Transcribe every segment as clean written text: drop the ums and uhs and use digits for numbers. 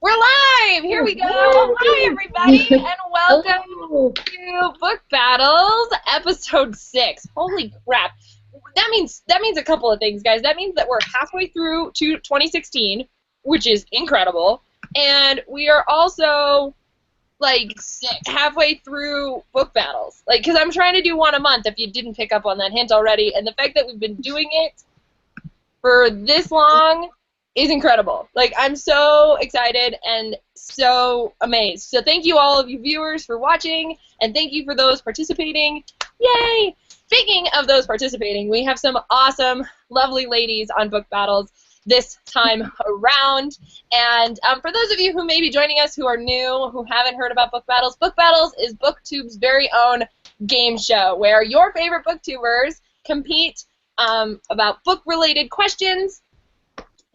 We're live! Here we go! Hi, everybody, and welcome to Book Battles, Episode 6. Holy crap. That means a couple of things, guys. That means that we're halfway through to 2016, which is incredible, and we are also, like, halfway through Book Battles. Like, because I'm trying to do one a month, if you didn't pick up on that hint already, and the fact that we've been doing it for this long is incredible. Like, I'm so excited and so amazed. So thank you all of you viewers for watching, and thank you for those participating. Yay! Speaking of those participating, we have some awesome, lovely ladies on Book Battles this time around. And for those of you who may be joining us who are new, who haven't heard about Book Battles is BookTube's very own game show where your favorite booktubers compete about book-related questions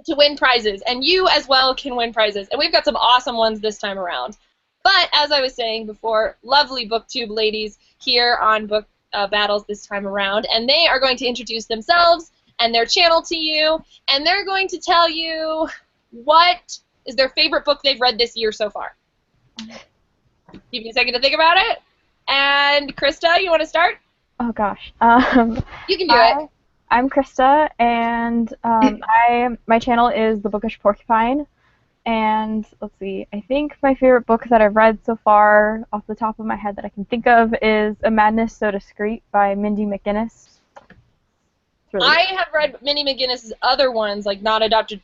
to win prizes, and you as well can win prizes, and we've got some awesome ones this time around. But as I was saying before, lovely BookTube ladies here on Book Battles this time around, and they are going to introduce themselves and their channel to you, and they're going to tell you what is their favorite book they've read this year so far. Give me a second to think about it. And Christa, you want to start? Oh gosh. You can do it. I'm Christa, and my channel is the Bookish Porcupine, and let's see, I think my favorite book that I've read so far, off the top of my head that I can think of, is A Madness So Discreet by Mindy McGinnis. Really I have read Mindy McGinnis's other ones, like Not a Drop to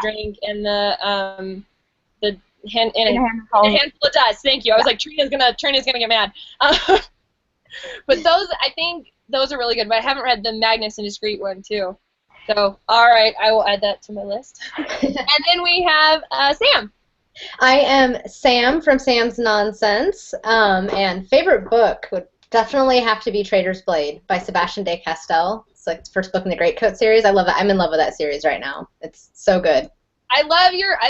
Drink, and the A Handful of Dust. Thank you. I was like, Trina's gonna get mad. But those, I think, those are really good, but I haven't read the Magnus and Discreet one, too. So, all right, I will add that to my list. And then we have Sam. I am Sam from Sam's Nonsense, and favorite book would definitely have to be Traitor's Blade by Sebastian de Castell. It's like the first book in the Greatcoat series. I love it. I'm in love with that series right now. It's so good. I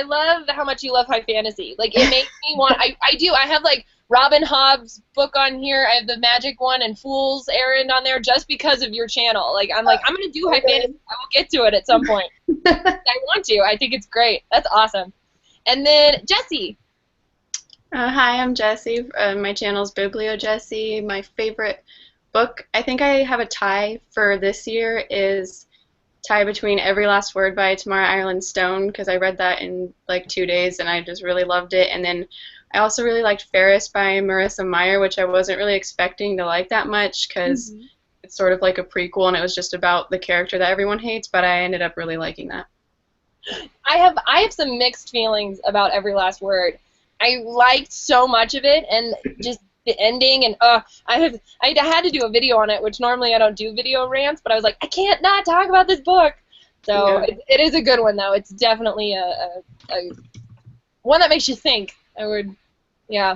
love how much you love high fantasy. Like, it makes me want, I do. I have, like, Robin Hobb's book on here. I have the Magic one and Fool's Errand on there just because of your channel. Like, I'm going to do high fantasy. I will get to it at some point. I want to. I think it's great. That's awesome. And then Jessi. Hi, I'm Jessi. My channel is BiblioJessi. My favorite book, I think I have a tie for this year, is tie between Every Last Word by Tamara Ireland Stone, because I read that in like 2 days and I just really loved it. And then I also really liked Ferris by Marissa Meyer, which I wasn't really expecting to like that much because it's sort of like a prequel and it was just about the character that everyone hates, but I ended up really liking that. I have some mixed feelings about Every Last Word. I liked so much of it, and just the ending, and I had to do a video on it, which normally I don't do video rants, but I was like, I can't not talk about this book. So yeah. It is a good one, though. It's definitely a one that makes you think. Yeah.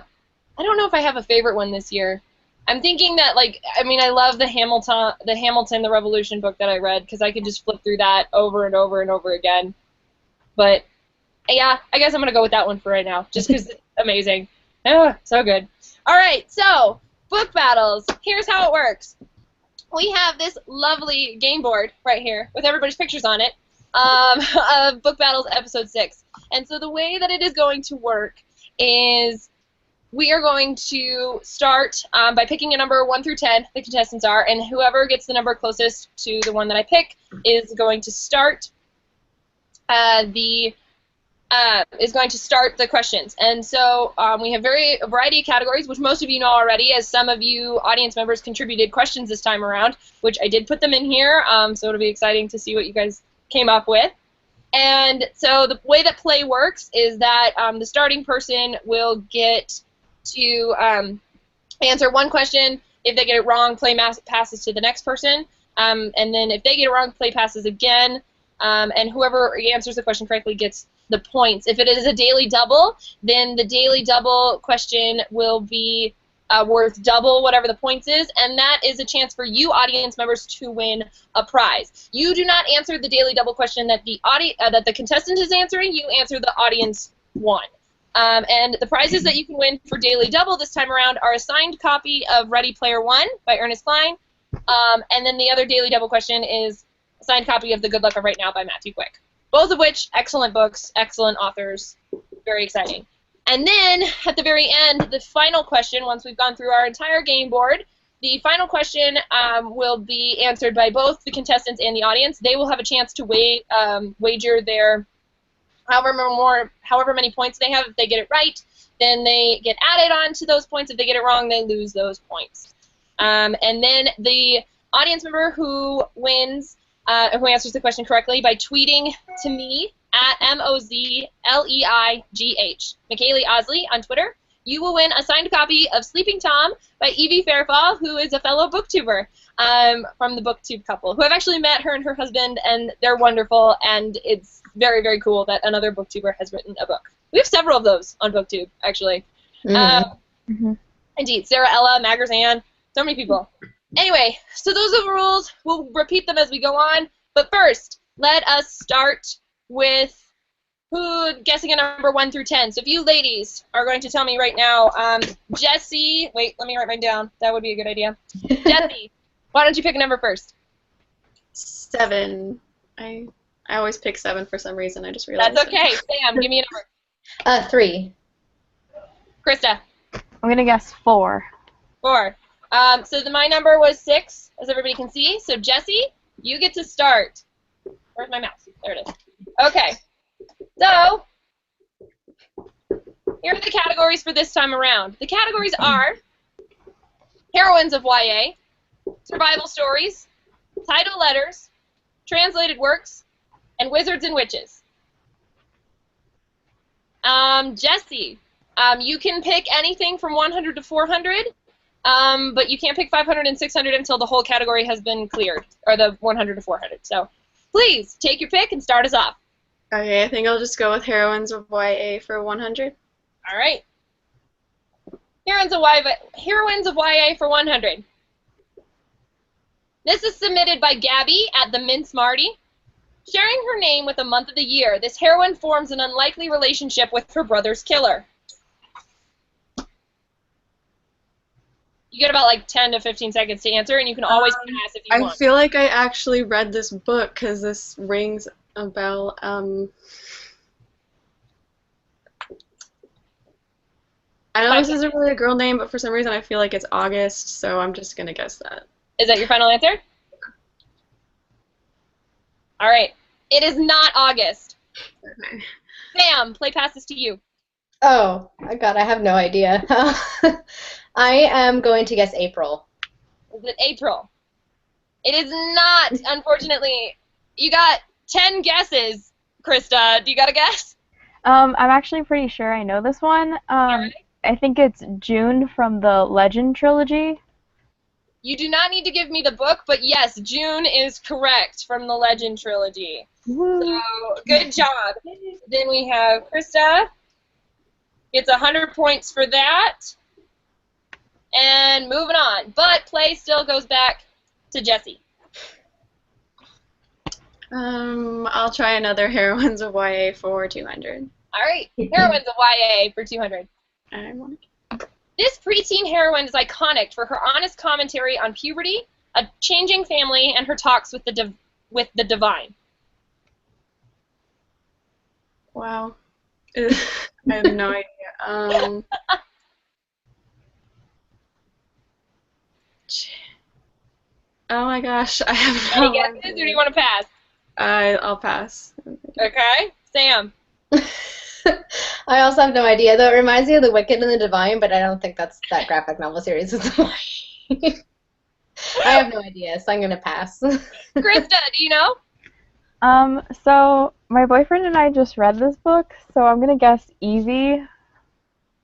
I don't know if I have a favorite one this year. I'm thinking that, like, I mean, I love the Hamilton, the Revolution book that I read, because I could just flip through that over and over and over again. But, yeah, I guess I'm going to go with that one for right now, just because it's amazing. Oh, so good. All right, so, Book Battles. Here's how it works. We have this lovely game board right here with everybody's pictures on it of Book Battles Episode 6. And so the way that it is going to work is we are going to start by picking a number 1 through 10, the contestants are, and whoever gets the number closest to the one that I pick is going to start the questions. And so we have a variety of categories, which most of you know already, as some of you audience members contributed questions this time around, which I did put them in here, so it'll be exciting to see what you guys came up with. And so the way that play works is that the starting person will get to answer one question. If they get it wrong, play passes to the next person. And then if they get it wrong, play passes again. And whoever answers the question correctly gets the points. If it is a daily double, then the daily double question will be worth double whatever the points is, and that is a chance for you audience members to win a prize. You do not answer the daily double question that the contestant is answering. You answer the audience one. And the prizes that you can win for daily double this time around are a signed copy of Ready Player One by Ernest, Cline, and then the other daily double question is a signed copy of The Good Luck of Right Now by Matthew Quick. Both of which, excellent books, excellent authors, very exciting. And then, at the very end, the final question, once we've gone through our entire game board, the final question will be answered by both the contestants and the audience. They will have a chance to wager their however many points they have. If they get it right, then they get added on to those points. If they get it wrong, they lose those points. And then the audience member who wins, who answers the question correctly by tweeting to me at MOZLEIGH, McKaylee Osley on Twitter, you will win a signed copy of Sleeping Tom by EV Fairfall, who is a fellow booktuber from the BookTube couple, who I've actually met her and her husband, and they're wonderful, and it's very, very cool that another booktuber has written a book. We have several of those on BookTube, actually. Indeed, Sarah Ella, Magarzanne, so many people. Anyway, so those are the rules. We'll repeat them as we go on, but first, let us start with guessing a number 1 through 10. So if you ladies are going to tell me right now, Jessi, wait, let me write mine down. That would be a good idea. Jessi, why don't you pick a number first? 7. I always pick 7 for some reason. I just realized. That's okay. Sam, give me a number. 3. Krista. I'm gonna guess 4. 4. So my number was 6, as everybody can see. So Jessi, you get to start. Where's my mouse? There it is. Okay. So, here are the categories for this time around. The categories are Heroines of YA, Survival Stories, Title Letters, Translated Works, and Wizards and Witches. Jessi, you can pick anything from 100 to 400, but you can't pick 500 and 600 until the whole category has been cleared, or the 100 to 400. So, please, take your pick and start us off. Okay, I think I'll just go with Heroines of YA for 100. All right. Heroines of YA for 100. This is submitted by Gabby at the Mince Marty. Sharing her name with a month of the year, this heroine forms an unlikely relationship with her brother's killer. You get about like 10 to 15 seconds to answer, and you can always pass if you want. I feel like I actually read this book because this rings a bell. I know this isn't really a girl name, but for some reason I feel like it's August, so I'm just going to guess that. Is that your final answer? All right. It is not August. Okay. Sam, play passes to you. Oh, God, I have no idea. I am going to guess April. Is it April? It is not, unfortunately. You got 10 guesses, Krista. Do you got a guess? I'm actually pretty sure I know this one. Right. I think it's June from the Legend trilogy. You do not need to give me the book, but yes, June is correct from the Legend trilogy. Woo. So, good job. Then we have Krista. Gets 100 points for that. And moving on. But play still goes back to Jessi. I'll try another Heroines of YA for 200. All right. Heroines of YA for 200. I want This preteen heroine is iconic for her honest commentary on puberty, a changing family, and her talks with the divine. Wow. I have no idea. Oh my gosh, I have no Any guesses, or do you want to pass? I'll pass. Okay. Sam. I also have no idea, though it reminds me of The Wicked and the Divine, but I don't think that's that graphic novel series is the one. I have no idea, so I'm going to pass. Krista, do you know? So my boyfriend and I just read this book, so I'm gonna guess Evie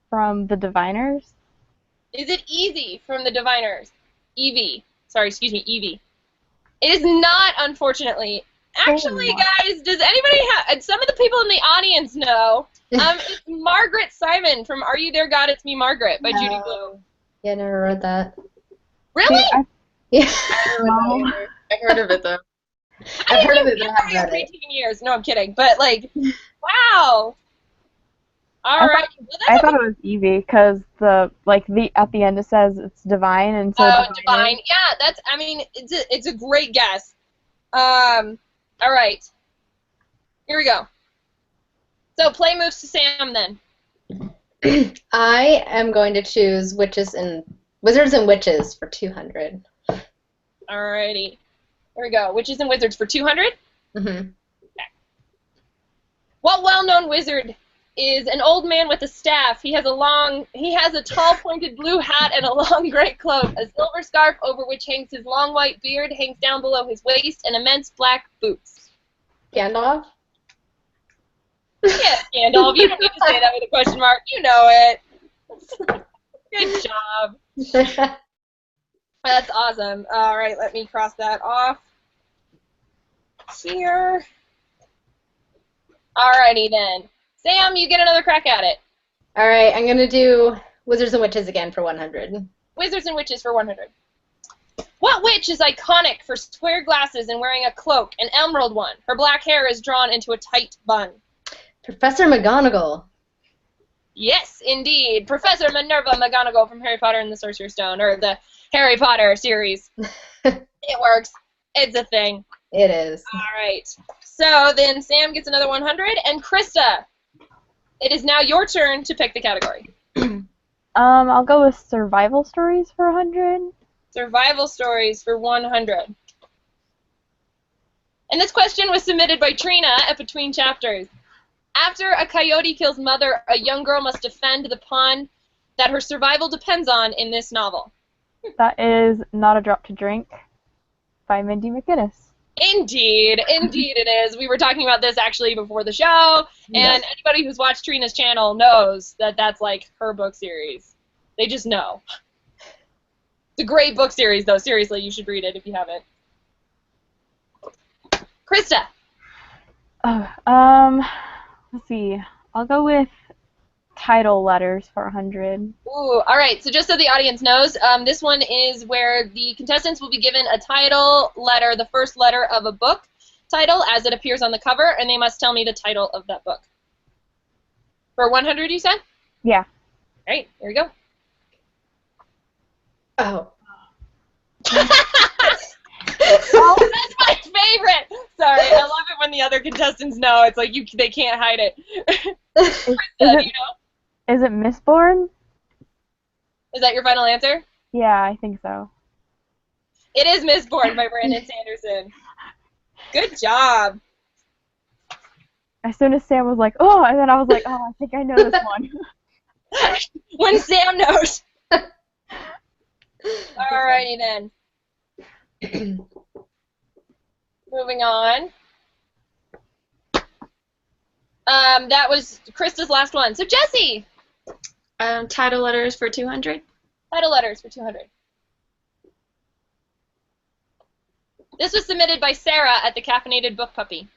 from The Diviners. Is it Easy from the Diviners? Evie. Sorry, excuse me, Evie. It is not, unfortunately. Actually, guys, does anybody have... Some of the people in the audience know. It's Margaret Simon from Are You There, God? It's Me, Margaret by Judy Blume. Yeah, never read that. Really? Yeah. I heard of it, though. I've heard of it, but I haven't read it. 18 years. No, I'm kidding. But, like, wow. All right. I thought it was Evie because at the end it says it's divine and so. Oh, divine. Yeah, that's. I mean, it's a great guess. All right. Here we go. So play moves to Sam then. I am going to choose Wizards and Witches for 200. Alrighty. There we go. Witches and Wizards for 200? Mm-hmm. Okay. What well-known wizard is an old man with a staff? He has a tall pointed blue hat and a long gray cloak. A silver scarf over which hangs his long white beard hangs down below his waist, and immense black boots. Gandalf? Yeah, Gandalf. You don't need to say that with a question mark. You know it. Good job. That's awesome. All right, let me cross that off here. Alrighty then. Sam, you get another crack at it. All right, I'm going to do Wizards and Witches again for 100. Wizards and Witches for 100. What witch is iconic for square glasses and wearing a cloak, an emerald one? Her black hair is drawn into a tight bun. Professor McGonagall. Yes, indeed. Professor Minerva McGonagall from Harry Potter and the Sorcerer's Stone, or the Harry Potter series. It works. It's a thing. It is. All right. So then Sam gets another 100, and Christa, it is now your turn to pick the category. I'll go with survival stories for 100. Survival stories for 100. And this question was submitted by Trina at Between Chapters. After a coyote kills mother, a young girl must defend the pond that her survival depends on in this novel. That is Not a Drop to Drink by Mindy McGinnis. Indeed, indeed it is. We were talking about this actually before the show, and anybody who's watched Trina's channel knows that that's like her book series. They just know. It's a great book series, though. Seriously, you should read it if you haven't. Christa. Let's see. I'll go with title letters for 100. Ooh, all right. So just so the audience knows, this one is where the contestants will be given a title letter, the first letter of a book title as it appears on the cover, and they must tell me the title of that book. For 100, you said? Yeah. All right, here we go. Oh. Oh, that's my favorite. Sorry, I love it when the other contestants know. It's like they can't hide it. Christa, do you know? Is it Mistborn? Is that your final answer? Yeah, I think so. It is Mistborn by Brandon Sanderson. Good job. As soon as Sam was like, oh, and then I was like, oh, I think I know this one. When Sam knows. Alrighty then. Moving on. That was Krista's last one. So Jessi. Title letters for 200. Title letters for 200. This was submitted by Sarah at the Caffeinated Book Puppy,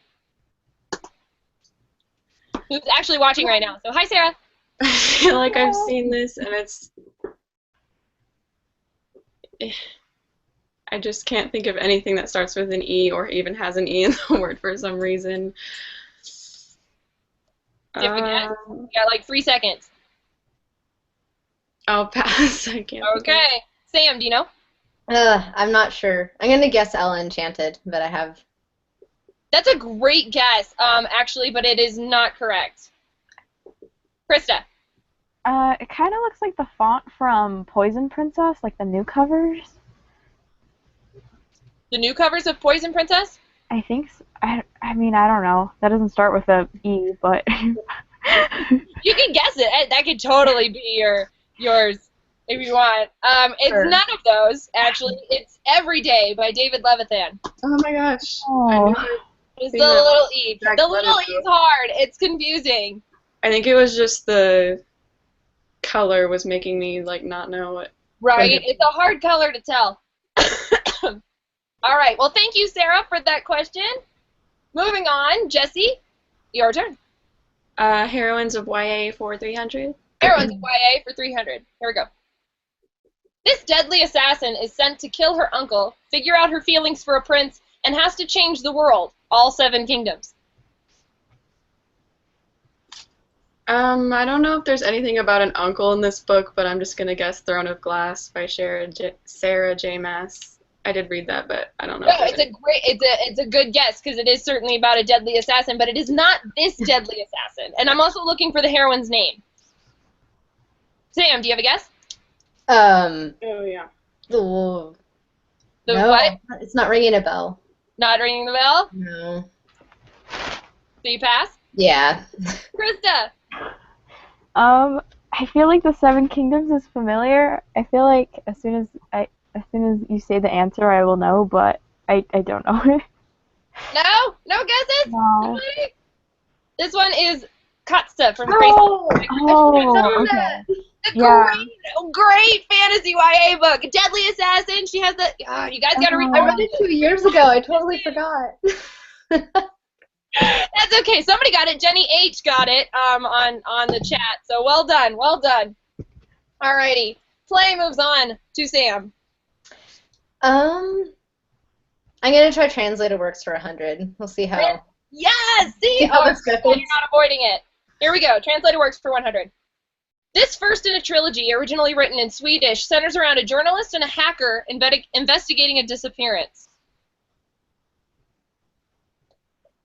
who's actually watching right now. So hi, Sarah. I feel like I've seen this, and I just can't think of anything that starts with an E or even has an E in the word for some reason. Different guess? You got like 3 seconds. I'll pass. I can't. Okay. Sam, do you know? I'm not sure. I'm going to guess Ella Enchanted, but I have... That's a great guess, actually, but it is not correct. Christa. It kind of looks like the font from Poison Princess, like the new covers. The new covers of Poison Princess? I think so. I mean, I don't know. That doesn't start with a E, but... You can guess it. That could totally be yours if you want. It's Sure. none of those, actually. It's Every Day by David Levithan. Oh my gosh. Oh. I knew it. It's the little E. Exact The little letter. E is hard. It's confusing. I think it was just the color was making me like not know what. Right? It's a hard color to tell. All right. Well, thank you, Sarah, for that question. Moving on. Jessi, your turn. Heroines of YA for 300. Heroines of YA for 300. Here we go. This deadly assassin is sent to kill her uncle, figure out her feelings for a prince, and has to change the world, all 7 kingdoms. I don't know if there's anything about an uncle in this book, but I'm just gonna guess Throne of Glass by Sarah J. Maas. I did read that, but I don't know. No, it's a good guess because it is certainly about a deadly assassin, but it is not this deadly assassin. And I'm also looking for the heroine's name. Sam, do you have a guess? Oh yeah. No, What? it's not ringing a bell. Not ringing the bell? No. So you pass? Yeah. Christa. I feel like the Seven Kingdoms is familiar. I feel like as soon as you say the answer, I will know, but I don't know. No? No guesses? No. Nobody? This one is Christa from Oh! Oh, okay. The great fantasy YA book. Deadly Assassin. She has the... Oh, you guys got to read I read it 2 years ago. I totally forgot. That's okay. Somebody got it. Jenny H got it on the chat. So well done. Well done. Alrighty. Play moves on to Sam. I'm gonna try translated works for 100. We'll see how. Yes! See? See how Oh, this goes. you're not avoiding it. Here we go. Translated works for 100. This first in a trilogy, originally written in Swedish, centers around a journalist and a hacker investigating a disappearance.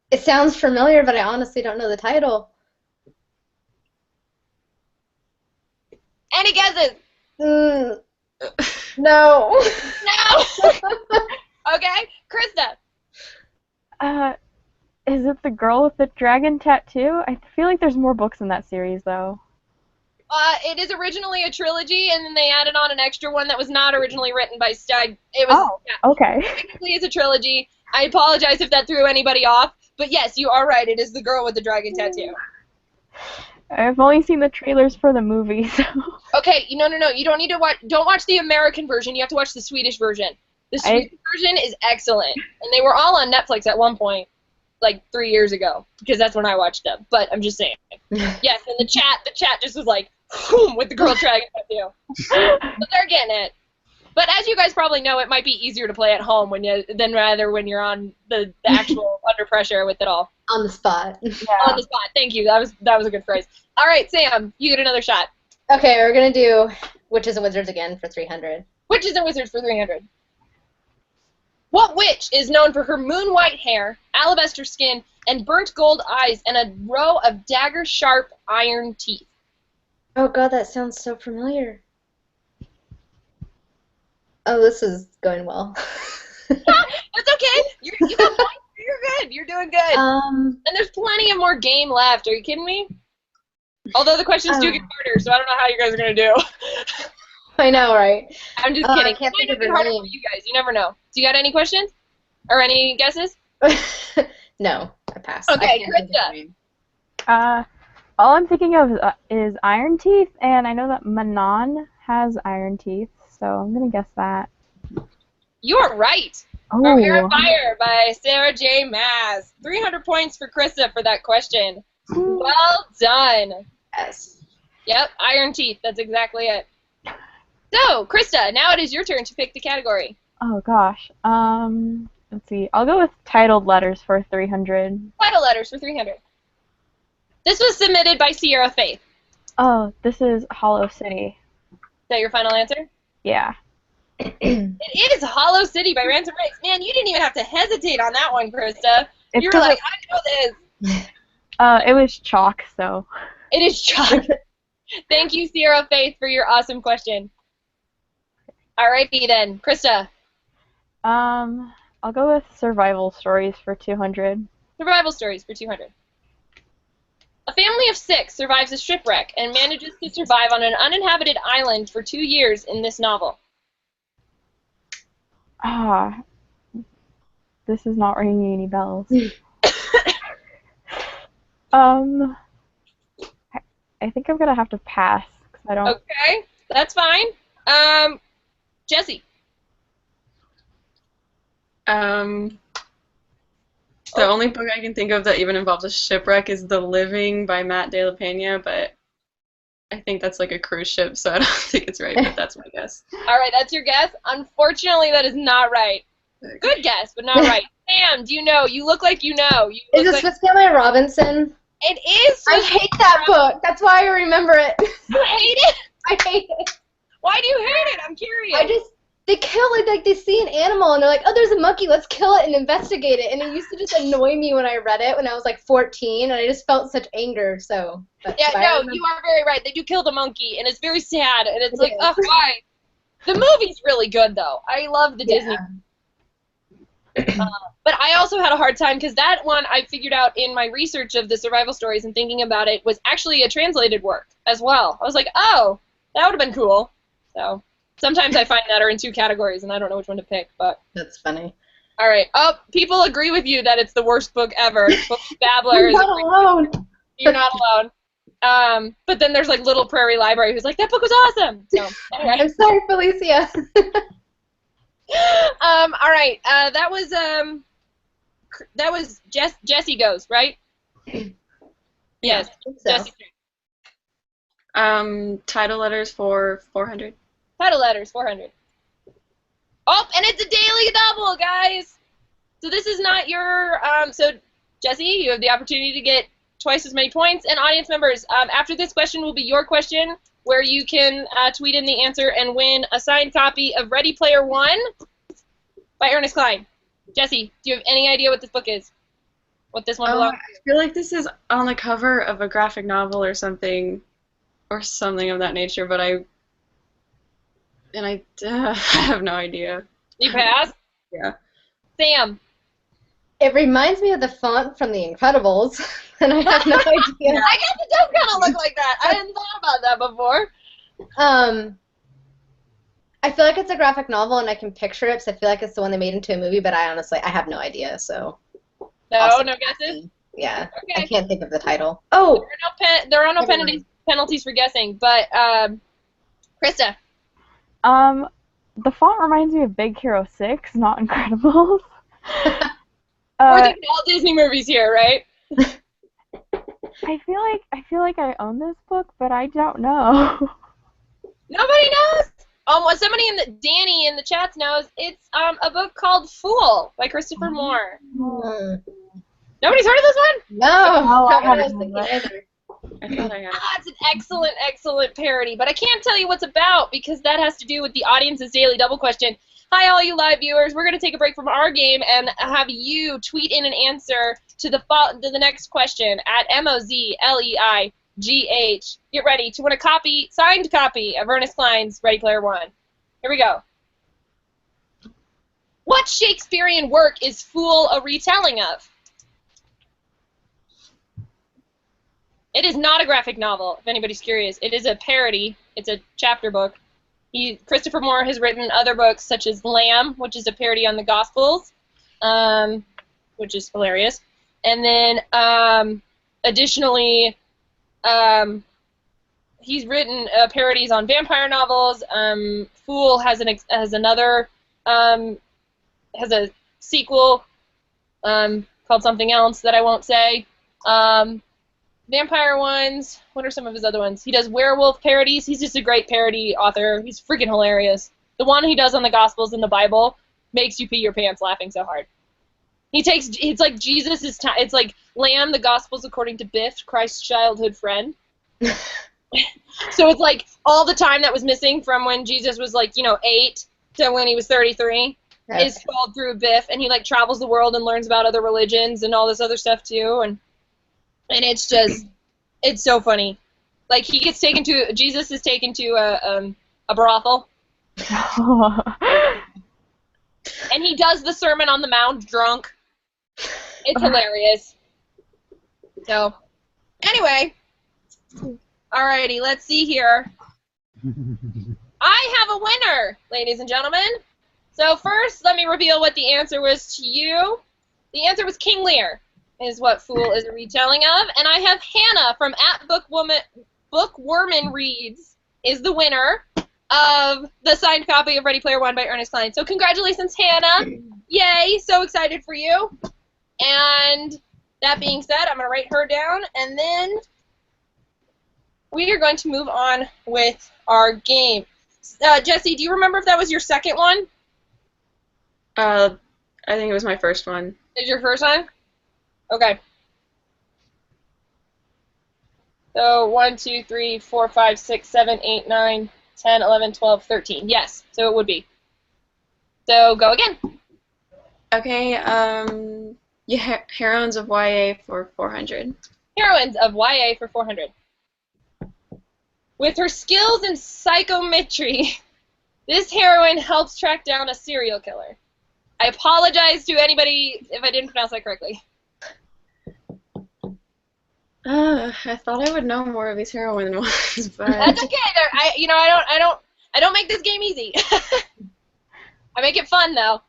It sounds familiar, but I honestly don't know the title. Any guesses? No. No! Okay. Christa. Is it the girl with the dragon tattoo? I feel like there's more books in that series, though. It is originally a trilogy, and then they added on an extra one that was not originally written by Stag. It was, okay. Technically, it's a trilogy. I apologize if that threw anybody off, but yes, you are right. It is the girl with the dragon tattoo. I've only seen the trailers for the movie, so. Okay, no. You don't need to watch. Don't watch the American version. You have to watch the Swedish version. The Swedish version is excellent, and they were all on Netflix at one point, like 3 years ago, because that's when I watched them. But I'm just saying. Yes, and the chat just was like, boom, with the girl dragon tattoo. But they're getting it. But as you guys probably know, it might be easier to play at home than rather when you're on the actual under pressure with it all. On the spot. Yeah. On the spot. Thank you. That was a good phrase. All right, Sam, you get another shot. Okay, we're gonna do Witches and Wizards again for 300. Witches and Wizards for 300. What witch is known for her moon-white hair, alabaster skin, and burnt gold eyes, and a row of dagger-sharp iron teeth? Oh god, that sounds so familiar. Oh, this is going well. That's okay. You got points. You're good. You're doing good. And there's plenty of more game left. Are you kidding me? Although the questions do get harder, so I don't know how you guys are going to do. I know, right? I'm just kidding. I can't It might think of be her harder name. for you guys. You never know. Do you got any questions? Or any guesses? No, I passed. Okay, I can't think of her name. All I'm thinking of is Iron Teeth, and I know that Manon has iron teeth, so I'm gonna guess that. You are right. Oh. From Air and Fire by Sarah J. Maas. 300 points for Christa for that question. Well done. Yes. Yep, iron teeth. That's exactly it. So, Christa, now it is your turn to pick the category. Oh gosh. Let's see. I'll go with titled letters for 300. Title letters for 300. This was submitted by Sierra Faith. Oh, this is Hollow City. Is that your final answer? Yeah. It is Hollow City by Ransom Riggs. Man, you didn't even have to hesitate on that one, Christa. It's You were like, I know this. It was chalk, so. It is chalk. Thank you, Sierra Faith, for your awesome question. Alrighty then, Christa. I'll go with survival stories for 200. Survival stories for 200. A family of 6 survives a shipwreck and manages to survive on an uninhabited island for 2 years in this novel. This is not ringing any bells. I think I'm gonna have to pass because I don't. Okay, that's fine. Jessi. The only book I can think of that even involves a shipwreck is The Living by Matt De La Pena, but I think that's like a cruise ship, so I don't think it's right, but that's my guess. All right, that's your guess. Unfortunately, that is not right. Good guess, but not right. Sam, do you know? You look like you know. Is it Swiss Family Robinson? It is. I hate that book. That's why I remember it. You hate it? I hate it. Why do you hate it? I'm curious. they kill like they see an animal and they're like, oh, there's a monkey, let's kill it and investigate it. And it used to just annoy me when I read it when I was like 14, and I just felt such anger. So yeah, no, you are very right. They do kill the monkey, and it's very sad, and it's like, oh, why? The movie's really good though. I love the Disney. But I also had a hard time because that one I figured out in my research of the survival stories and thinking about it was actually a translated work as well. I was like, oh, that would have been cool. So sometimes I find that are in two categories and I don't know which one to pick. But that's funny. All right. Oh, people agree with you that it's the worst book ever. Book Babbler. You're not alone. You're not alone. But then there's like Little Prairie Library who's like, that book was awesome. So anyway. I'm sorry, Felicia. All right. That was Jessi goes, right? Yes. So. Jessi. Title letters for 400. Title letters 400. Oh, and it's a daily double, guys. So this is not your so Jessi, you have the opportunity to get twice as many points, and audience members, after this question will be your question, where you can tweet in the answer and win a signed copy of Ready Player One by Ernest Cline. Jessi, do you have any idea what this book is? What this one belongs to? I feel like this is on the cover of a graphic novel or something of that nature, but I have no idea. You pass? Yeah. Sam. It reminds me of the font from The Incredibles, and I have no idea. I guess it does kind of look like that. I hadn't thought about that before. I feel like it's a graphic novel, and I can picture it, so I feel like it's the one they made into a movie, but I have no idea, so. No guesses? Yeah, okay. I can't think of the title. Oh! There are no penalties for guessing, but, Christa. The font reminds me of Big Hero 6, not Incredibles. We're thinking all Disney movies here, right? I feel like I own this book, but I don't know. Nobody knows. Somebody Danny in the chats knows. It's a book called Fool by Christopher Moore. Nobody's heard of this one? No, I I haven't was heard thinking either. I thought I had. It's an excellent parody, but I can't tell you what's about because that has to do with the audience's daily double question. Hi, all you live viewers. We're going to take a break from our game and have you tweet in an answer to the next question at MOZLEIGH. Get ready to win a signed copy of Ernest Cline's Ready Player One. Here we go. What Shakespearean work is Fool a retelling of? It is not a graphic novel, if anybody's curious. It is a parody. It's a chapter book. Christopher Moore has written other books such as Lamb, which is a parody on the Gospels, which is hilarious. And then additionally, he's written parodies on vampire novels. Fool has a sequel called something else that I won't say. Vampire ones. What are some of his other ones? He does werewolf parodies. He's just a great parody author. He's freaking hilarious. The one he does on the Gospels and the Bible makes you pee your pants laughing so hard. It's like Jesus is it's like Lamb, the Gospels according to Biff, Christ's childhood friend. So it's like all the time that was missing from when Jesus was 8 to when he was 33 is told through Biff, and he travels the world and learns about other religions and all this other stuff too, and it's just, it's so funny. Jesus is taken to a brothel. And he does the Sermon on the Mount drunk. It's hilarious. So, anyway. Alrighty, let's see here. I have a winner, ladies and gentlemen. So first, let me reveal what the answer was to you. The answer was King Lear, is what Fool is a retelling of. And I have Hannah from @Bookworman Reads is the winner of the signed copy of Ready Player One by Ernest Cline. So congratulations, Hannah. Yay, so excited for you. And that being said, I'm going to write her down, and then we are going to move on with our game. Jessi, do you remember if that was your second one? I think it was my first one. Is your first one? Okay. So 1, 2, 3, 4, 5, 6, 7, 8, 9, 10, 11, 12, 13. Yes, so it would be. So go again. Okay, Heroines of YA for 400. Heroines of YA for 400. With her skills in psychometry, this heroine helps track down a serial killer. I apologize to anybody if I didn't pronounce that correctly. I thought I would know more of these heroine ones, but That's okay. I don't make this game easy. I make it fun though.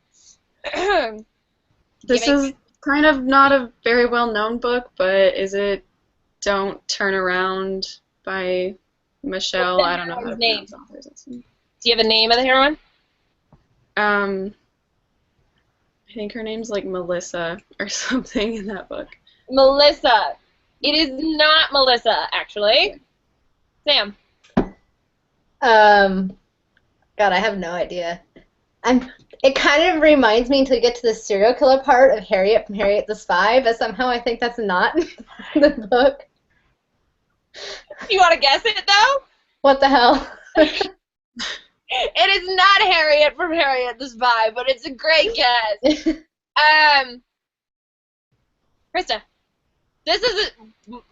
this is kind of not a very well-known book, but is it Don't Turn Around by Michelle? I don't know how to pronounce authors. Do you have a name of the heroine? I think her name's like Melissa or something in that book. Melissa. It is not Melissa, actually. Sam. God, I have no idea. It kind of reminds me until you get to the serial killer part of Harriet from Harriet the Spy, but somehow I think that's not the book. You want to guess it, though? What the hell? It is not Harriet from Harriet the Spy, but it's a great guess. Christa. This is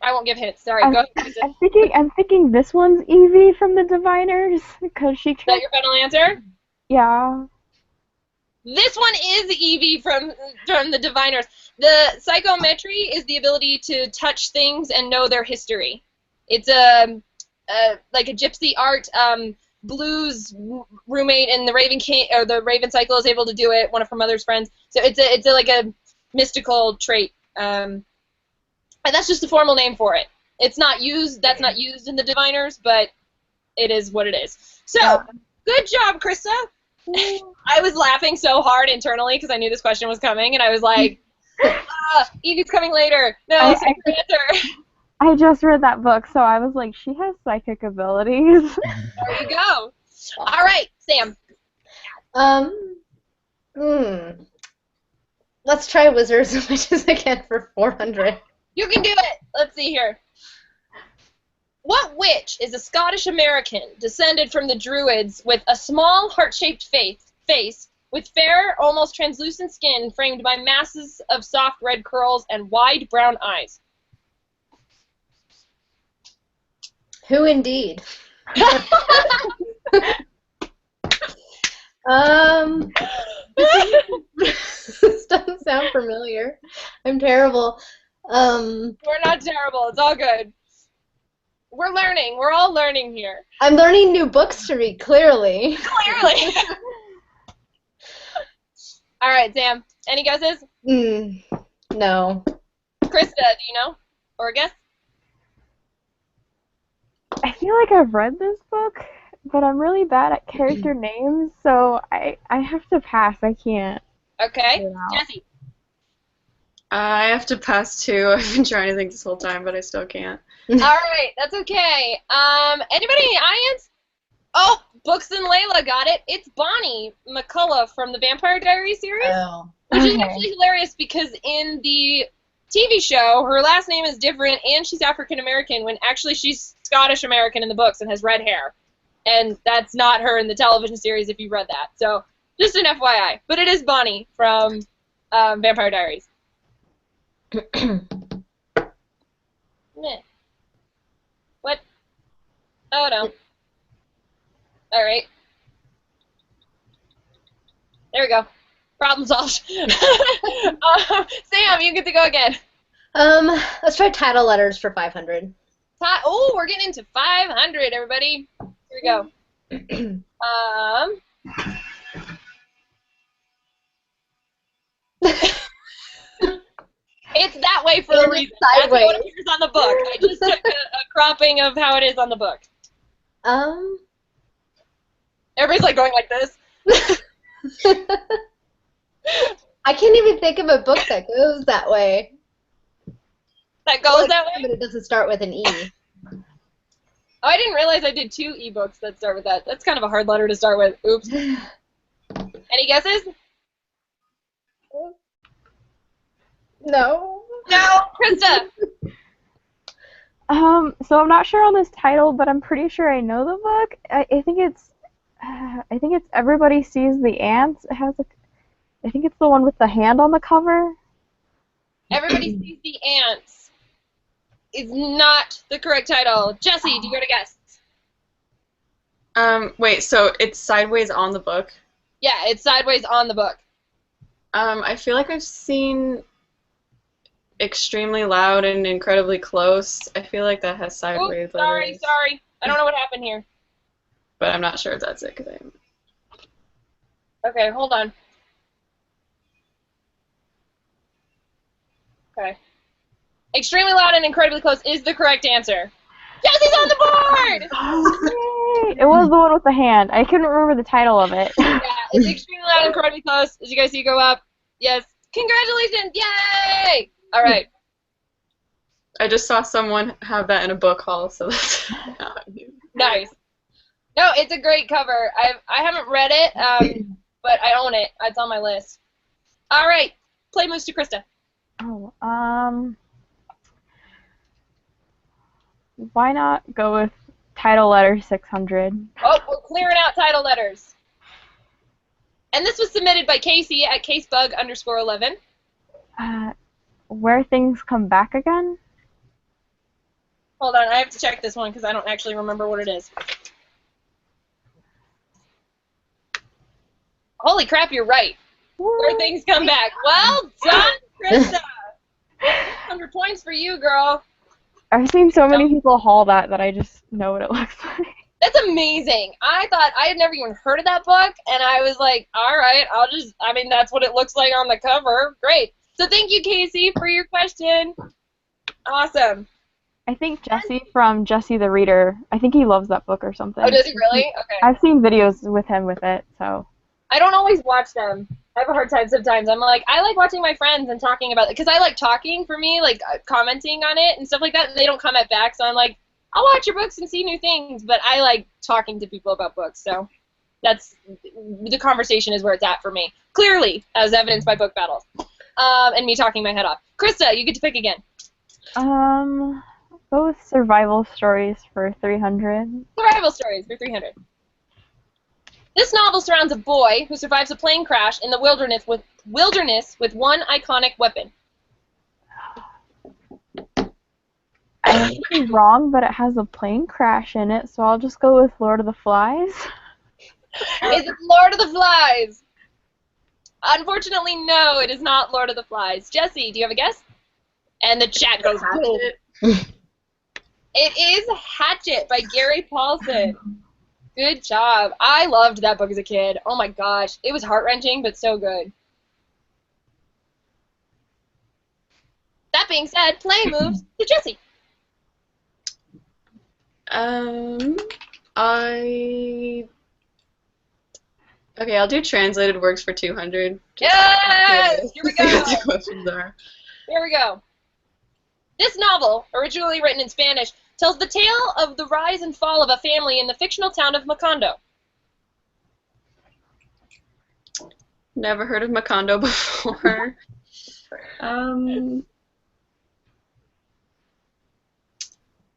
I won't give hints. Sorry. Go ahead. I'm thinking this one's Evie from the Diviners because she. Is that your final answer? Yeah. This one is Evie from the Diviners. The psychometry is the ability to touch things and know their history. It's like a gypsy art. Blue's roommate in the Raven King or the Raven Cycle is able to do it. One of her mother's friends. So it's like a mystical trait. And that's just a formal name for it. It's not used. That's not used in the Diviners, but it is what it is. So, good job, Christa. I was laughing so hard internally because I knew this question was coming, and I was like, Evie's coming later. No, same answer. I just read that book, so I was like, she has psychic abilities. There you go. All right, Sam. Let's try Wizards of Witches again for 400. You can do it. Let's see here. What witch is a Scottish American descended from the Druids with a small heart-shaped face with fair, almost translucent skin framed by masses of soft red curls and wide brown eyes? Who indeed? This doesn't sound familiar. I'm terrible. We're not terrible. It's all good. We're learning. We're all learning here. I'm learning new books to read, clearly. Clearly. All right, Sam. Any guesses? No. Christa, do you know? Or a guess? I feel like I've read this book, but I'm really bad at character names, so I have to pass. I can't. Okay. Jessi. I have to pass too. I've been trying to think this whole time, but I still can't. All right, that's okay. Anybody in the audience? Oh, Books and Layla got it. It's Bonnie McCullough from the Vampire Diaries series, which is actually hilarious because in the TV show, her last name is different and she's African American when actually she's Scottish American in the books and has red hair. And that's not her in the television series if you read that. So just an FYI. But it is Bonnie from Vampire Diaries. What? Oh no. Alright. There we go. Problem solved. Sam, you get to go again. Let's try title letters for 500. Oh, we're getting into 500, everybody. Here we go. It's that way for a reason. That's what appears on the book. I just took a cropping of how it is on the book. Everybody's like going like this. I can't even think of a book that goes that way. That goes that way? But it doesn't start with an E. Oh, I didn't realize I did 2 ebooks that start with that. That's kind of a hard letter to start with. Oops. Any guesses? No. No, Christa. So I'm not sure on this title, but I'm pretty sure I know the book. I think it's I think it's Everybody Sees the Ants. I think it's the one with the hand on the cover. Everybody Sees the Ants is not the correct title. Jessi, do you got a guess? Wait, so it's sideways on the book? Yeah, it's sideways on the book. I feel like I've seen Extremely Loud and Incredibly Close. I feel like that has sideways Oops, sorry. I don't know what happened here. But I'm not sure if that's it. Okay, hold on. Okay. Extremely Loud and Incredibly Close is the correct answer. Jessi's on the board! It was the one with the hand. I couldn't remember the title of it. Yeah, it's Extremely Loud and Incredibly Close. As you guys see go up. Yes. Congratulations! Yay! All right. I just saw someone have that in a book haul, so that's how I knew. Nice. No, it's a great cover. I haven't read it, but I own it. It's on my list. All right. Play moves to Christa. Oh, why not go with title letter 600? Oh, we're clearing out title letters. And this was submitted by Casey at casebug_11. Where Things Come Back Again? Hold on, I have to check this one because I don't actually remember what it is. Holy crap, you're right. Where Things Come Back. Well done, Christa. 100 points for you, girl. I've seen so many people haul that I just know what it looks like. That's amazing. I thought I had never even heard of that book, and I was like, all right, that's what it looks like on the cover. Great. So thank you, Casey, for your question. Awesome. I think Jessi from Jessi the Reader, I think he loves that book or something. Oh, does he really? Okay. I've seen videos with him with it, so. I don't always watch them. I have a hard time sometimes. I'm like, I like watching my friends and talking about it, because I like talking for me, like commenting on it and stuff like that, and they don't comment back, so I'm like, I'll watch your books and see new things, but I like talking to people about books, so that's, the conversation is where it's at for me. Clearly, as evidenced by book battles. And me talking my head off. Christa, you get to pick again. Go with survival stories for 300. Survival stories for 300. This novel surrounds a boy who survives a plane crash in the wilderness with one iconic weapon. I might be wrong, but it has a plane crash in it, so I'll just go with Lord of the Flies. Is it Lord of the Flies? Unfortunately, no, it is not Lord of the Flies. Jessi, do you have a guess? And the chat goes, It is Hatchet by Gary Paulson. Good job. I loved that book as a kid. Oh my gosh. It was heart-wrenching, but so good. That being said, play moves to Jessi. Okay, I'll do translated works for 200. Yes! Here we go. The questions are. Here we go. This novel, originally written in Spanish, tells the tale of the rise and fall of a family in the fictional town of Macondo. Never heard of Macondo before.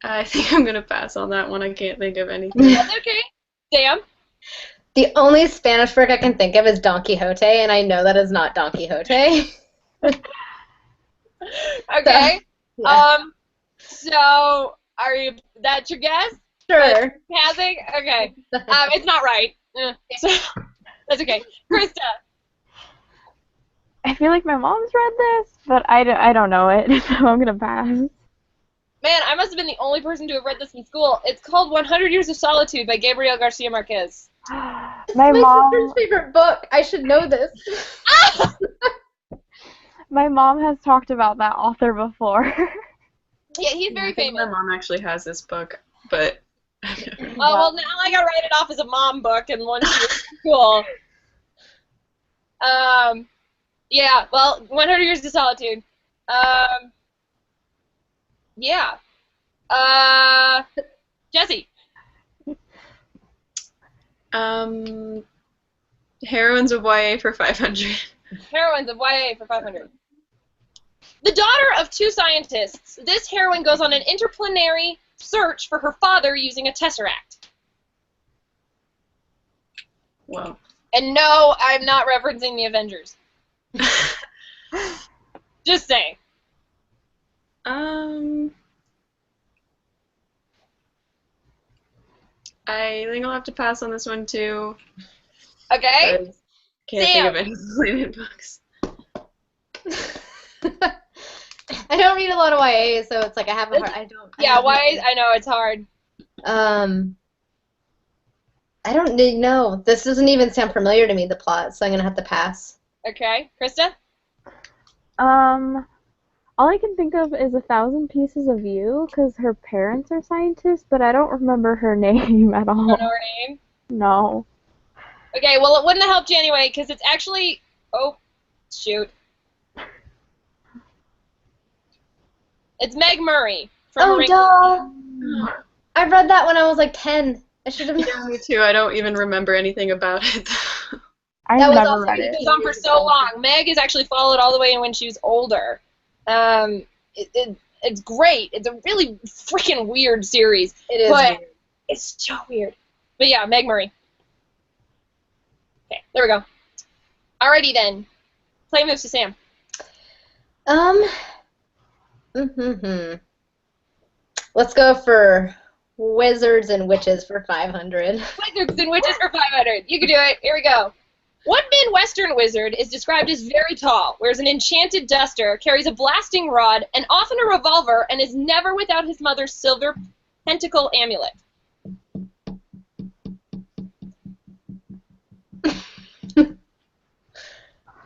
I think I'm going to pass on that one. I can't think of anything. That's okay. Sam? The only Spanish book I can think of is Don Quixote, and I know that is not Don Quixote. Okay. Yeah. So, that's your guess? Sure. Passing? Okay. It's not right. So, that's okay. Christa? I feel like my mom's read this, but I don't know it, so I'm going to pass. Man, I must have been the only person to have read this in school. It's called 100 Years of Solitude by Gabriel Garcia Marquez. My mom. sister's favorite book. I should know this. My mom has talked about that author before. Yeah, he's very I think famous. my mom actually has this book, but... Oh, well, now I gotta write it off as a mom book and one she was in school. Yeah, well, 100 Years of Solitude. Yeah. Jessi. Heroines of YA for 500. Heroines of YA for 500. The daughter of two scientists, this heroine goes on an interplanetary search for her father using a tesseract. Whoa. And no, I'm not referencing the Avengers. Just saying. I think I'll have to pass on this one too. Okay. Can't think of any related books. I don't read a lot of YA, so it's like I have a hard. Yeah, YA. I know it's hard. I don't know. This doesn't even sound familiar to me, the plot, so I'm gonna have to pass. Okay, Christa. All I can think of is 1,000 Pieces of You, because her parents are scientists, but I don't remember her name at all. You don't know her name? No. Okay, well, it wouldn't have helped you anyway, because it's actually... Oh, shoot. It's Meg Murray. From duh! I read that when I was like 10. I should have... Yeah, me too. I don't even remember anything about it. I never read it. It goes on for so long. Meg is actually followed all the way when she was older. It's great. It's a really freaking weird series. It is but weird. It's so weird. But yeah, Meg Murray. Okay, there we go. Alrighty then. Play moves to Sam. Let's go for Wizards and Witches for 500. Wizards and Witches for 500. You can do it. Here we go. One Midwestern wizard is described as very tall, wears an enchanted duster, carries a blasting rod, and often a revolver, and is never without his mother's silver pentacle amulet.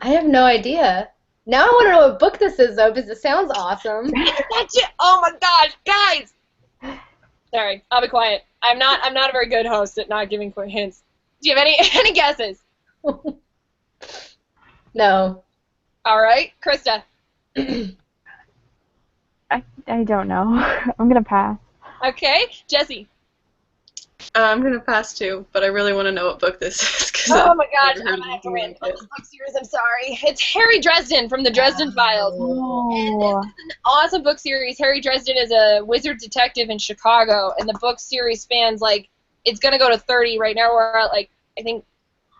I have no idea. Now I want to know what book this is, though, because it sounds awesome. That's it. Oh my gosh, guys! Sorry, I'll be quiet. I'm not a very good host at not giving quick hints. Do you have any guesses? No. All right, Christa. I don't know. I'm gonna pass. Okay, Jessi. I'm gonna pass too, but I really want to know what book this is. Oh my gosh, I'm gonna have to win. This book series, I'm sorry. It's Harry Dresden from the Dresden Files. Oh. And this is an awesome book series. Harry Dresden is a wizard detective in Chicago, and the book series spans, like, it's gonna go to 30. Right now we're at, like, I think,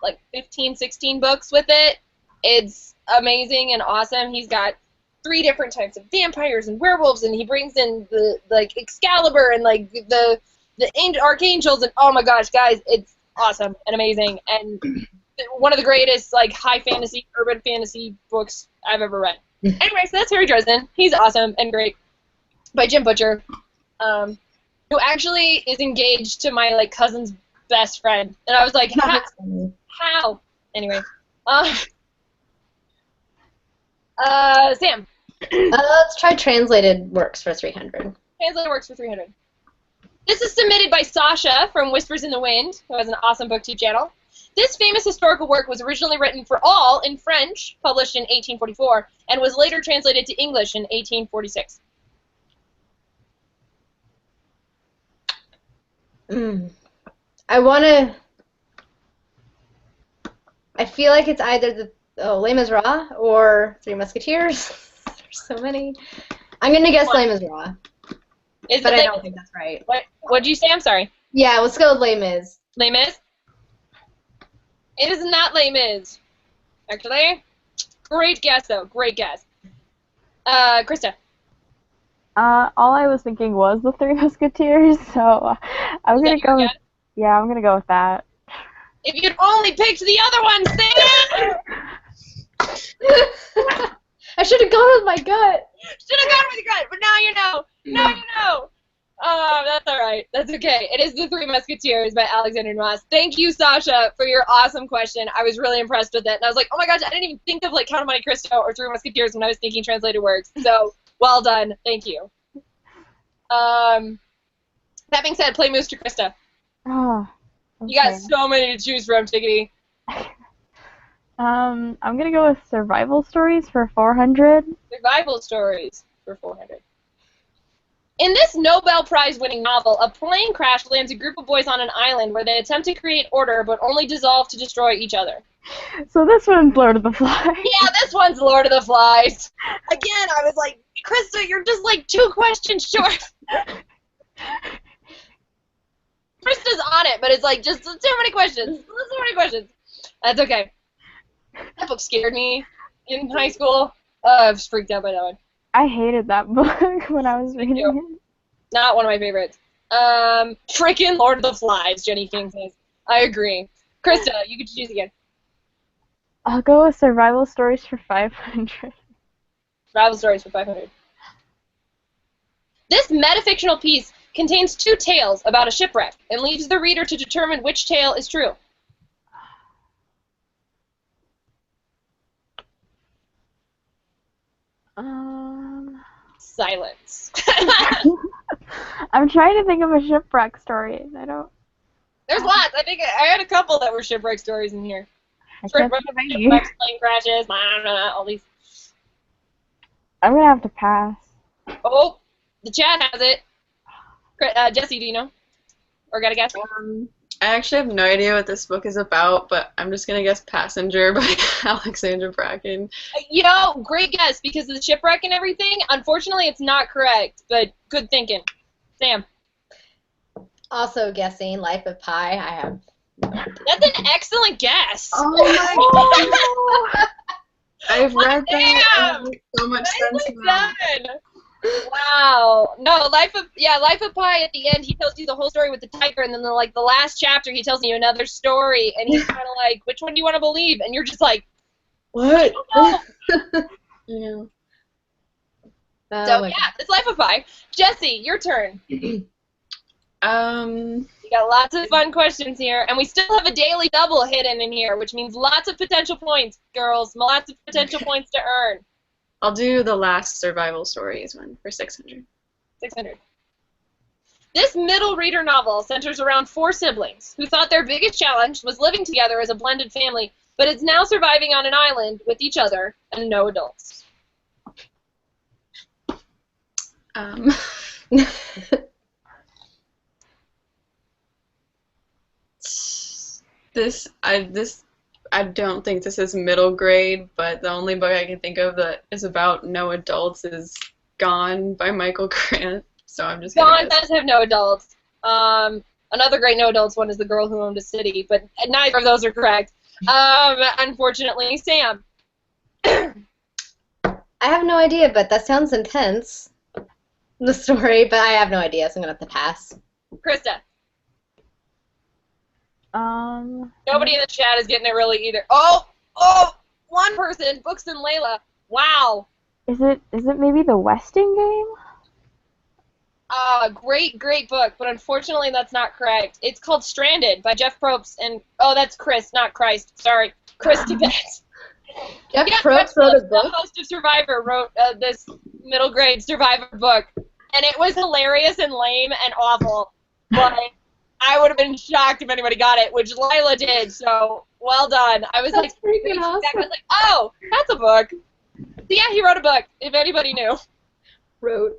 like 15, 16 books with it. It's amazing and awesome. He's got 3 different types of vampires and werewolves, and he brings in the, like, Excalibur and, like, the archangels, and oh my gosh, guys, it's awesome and amazing, and one of the greatest, like, high fantasy, urban fantasy books I've ever read. Anyway, so that's Harry Dresden. He's awesome and great. By Jim Butcher, who actually is engaged to my, like, cousin's best friend, and I was like, how? Anyway, Sam. Let's try translated works for 300. Translated works for 300. This is submitted by Sasha from Whispers in the Wind, who has an awesome booktube channel. This famous historical work was originally written for all in French, published in 1844, and was later translated to English in 1846. I feel like it's either Les Miserables or Three Musketeers. There's so many. I'm going to guess Les Miserables. But I don't think that's right. What did you say? I'm sorry. Yeah, let's go with Les Mis. Les Mis? It is not Les Mis. Actually, great guess, though. Great guess. Christa. All I was thinking was the Three Musketeers, so I'm gonna go. Yeah, I'm gonna go with that. If you'd only picked the other one, Sam! I should have gone with my gut. Should have gone with your gut, but now you know. Now you know. Oh, that's all right. That's okay. It is The Three Musketeers by Alexander Dumas. Thank you, Sasha, for your awesome question. I was really impressed with it. And I was like, oh my gosh, I didn't even think of, like, Count of Monte Cristo or Three Musketeers when I was thinking translated works. So, well done. Thank you. That being said, play moves to Christa. Oh, okay. You got so many to choose from, Tiggity. I'm gonna go with survival stories for 400. Survival stories for 400. In this Nobel Prize-winning novel, a plane crash lands a group of boys on an island where they attempt to create order but only dissolve to destroy each other. So this one's Lord of the Flies. Yeah, this one's Lord of the Flies. Again, I was like, Christa, you're just like 2 questions short. Christa's on it, but it's like just too many questions. So many questions. That's okay. That book scared me in high school. I was freaked out by that one. I hated that book when I was reading it. Not one of my favorites. Frickin' Lord of the Flies, Jenny King says. I agree. Christa, you get to choose again. I'll go with survival stories for 500. Survival stories for 500. This metafictional piece contains 2 tales about a shipwreck and leaves the reader to determine which tale is true. Silence. I'm trying to think of a shipwreck story. I don't. There's lots. I think I had a couple that were shipwreck stories in here. Shipwrecks, plane crashes, all these. I'm gonna have to pass. Oh, the chat has it. Jessi, do you know? Or got a guess? I actually have no idea what this book is about, but I'm just gonna guess Passenger by Alexandra Bracken. You know, great guess because of the shipwreck and everything. Unfortunately, it's not correct, but good thinking. Sam. Also guessing Life of Pi. I have. That's an excellent guess. Oh my god! I've read that. And it makes so much sense now. Wow. No, Life of Pi at the end, he tells you the whole story with the tiger, and then the last chapter he tells you another story, and he's kind of like, which one do you want to believe? And you're just like, what? Yeah. So yeah, it's Life of Pi. Jessi, your turn. You got lots of fun questions here, and we still have a daily double hidden in here, which means lots of potential points, girls. Lots of potential points to earn. I'll do the last survival stories one for 600. 600. This middle reader novel centers around 4 siblings who thought their biggest challenge was living together as a blended family, but it's now surviving on an island with each other and no adults. I don't think this is middle grade, but the only book I can think of that is about no adults is Gone by Michael Grant. So I'm just Gone does have no adults. Another great no adults one is The Girl Who Owned a City, but neither of those are correct. Unfortunately, Sam. I have no idea, but that sounds intense. The story, but I have no idea, so I'm gonna have to pass. Christa. Nobody in the chat is getting it really either. Oh, one person, Books and Layla. Wow. Is it maybe the Westing game? Great book, but unfortunately that's not correct. It's called Stranded by Jeff Probst and that's Chris, not Christ. Sorry, Chris Tibet. Jeff Probst wrote a book. The host of Survivor wrote this middle grade Survivor book, and it was hilarious and lame and awful. But I would have been shocked if anybody got it, which Lila did. So well done. I was That's freaking awesome. I was like, oh, that's a book. So yeah, he wrote a book. If anybody knew. Wrote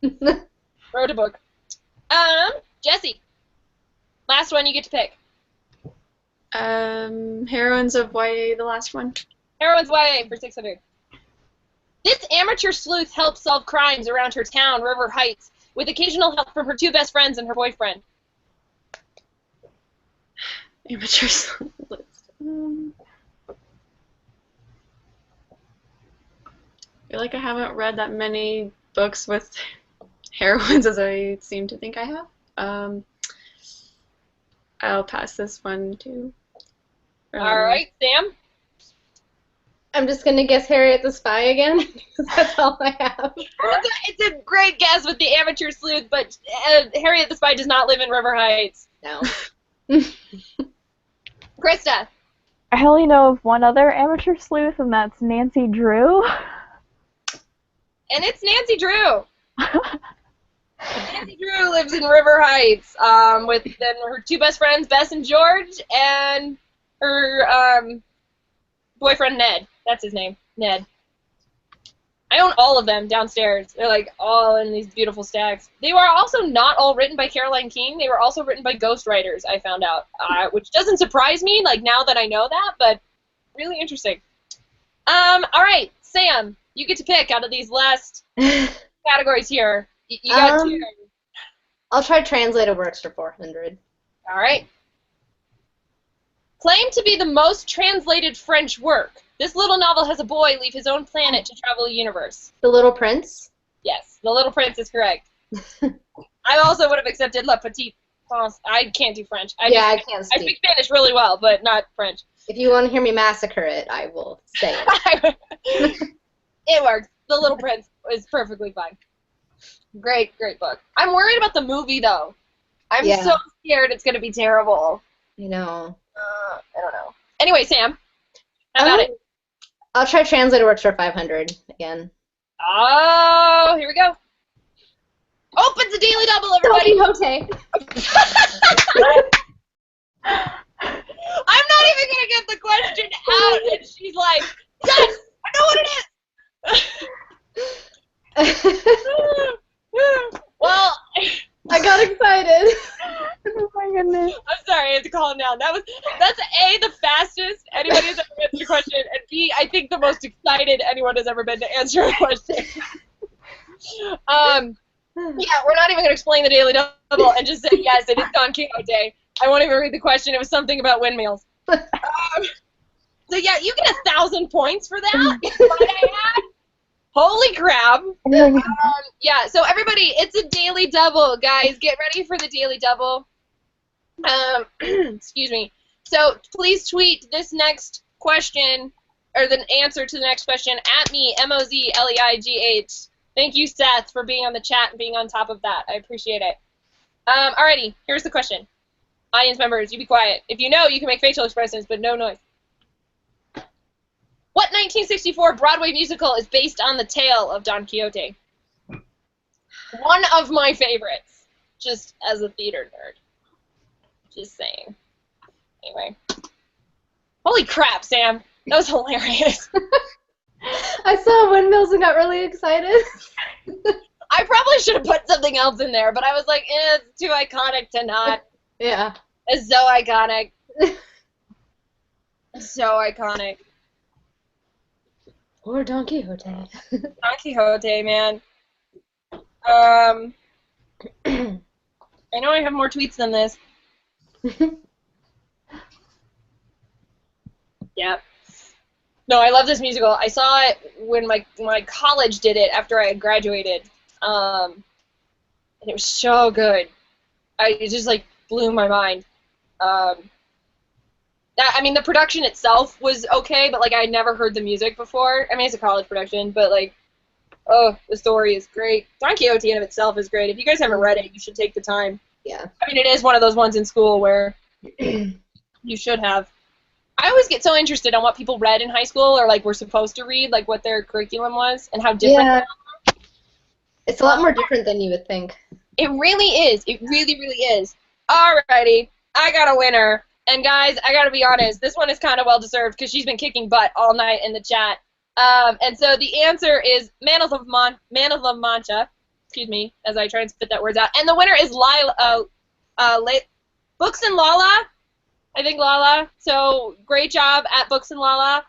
a book. Jessi. Last one you get to pick. Heroines of YA, the last one. Heroines YA for 600. This amateur sleuth helps solve crimes around her town, River Heights, with occasional help from her 2 best friends and her boyfriend. Amateur sleuth. I feel like I haven't read that many books with heroines as I seem to think I have. I'll pass this one too. Alright, Sam? I'm just going to guess Harriet the Spy again, because that's all I have. It's a great guess with the amateur sleuth, but Harriet the Spy does not live in River Heights. No. Christa? I only know of one other amateur sleuth, and that's Nancy Drew. And it's Nancy Drew. Nancy Drew lives in River Heights with her 2 best friends, Bess and George, and her boyfriend, Ned. That's his name, Ned. I own all of them downstairs. They're like all in these beautiful stacks. They were also not all written by Caroline King. They were also written by ghostwriters, I found out, which doesn't surprise me, like now that I know that, but really interesting. All right, Sam, you get to pick out of these last categories here. You got 2. I'll try translated works for 400. All right. Claimed to be the most translated French work, this little novel has a boy leave his own planet to travel the universe. The Little Prince? Yes, The Little Prince is correct. I also would have accepted La Petite France. I can't do French. I can't I speak Spanish really well, but not French. If you want to hear me massacre it, I will say it. It works. The Little Prince is perfectly fine. Great, great book. I'm worried about the movie, though. I'm so scared it's going to be terrible. I know. I don't know. Anyway, Sam, how about it? I'll try translated works for 500 again. Oh, here we go. Oh, it's a daily double, everybody. Don Quixote. I'm not even going to get the question out, and she's like, yes, I know what it is. Well, I got excited. Oh my goodness. I'm sorry, I have to calm down. That's A, the fastest anybody has ever answered a question, and B, I think the most excited anyone has ever been to answer a question. Yeah, we're not even going to explain the daily double and just say, yes, it is Don Quixote. I won't even read the question. It was something about windmills. So yeah, you get 1,000 points for that. Holy crap. Yeah, so everybody, it's a daily double, guys. Get ready for the daily double. Excuse me. So please tweet this next question, or the answer to the next question, at me, MOZLEIGH. Thank you, Seth, for being on the chat and being on top of that. I appreciate it. Alrighty, here's the question. Audience members, you be quiet. If you know, you can make facial expressions, but no noise. What 1964 Broadway musical is based on the tale of Don Quixote? One of my favorites, just as a theater nerd. Just saying. Anyway. Holy crap, Sam. That was hilarious. I saw windmills and got really excited. I probably should have put something else in there, but I was like, it's too iconic to not. Yeah. It's so iconic. So iconic. Or Don Quixote. Don Quixote, man. I know I have more tweets than this. Yeah. No, I love this musical. I saw it when my college did it after I had graduated. And it was so good. It just, like, blew my mind. I mean, the production itself was okay, but, like, I had never heard the music before. I mean, it's a college production, but, like, oh, the story is great. Don Quixote in of itself is great. If you guys haven't read it, you should take the time. Yeah. I mean, it is one of those ones in school where you should have. I always get so interested on what people read in high school or, like, were supposed to read, like, what their curriculum was and how different Yeah. It's a lot more different than you would think. It really is. It really, really is. Alrighty. I got a winner. And, guys, I got to be honest, this one is kind of well-deserved because she's been kicking butt all night in the chat. And so the answer is Man of La Mancha. Excuse me, as I try and spit that word out. And the winner is Books and Lala. I think Lala. So great job at Books and Lala.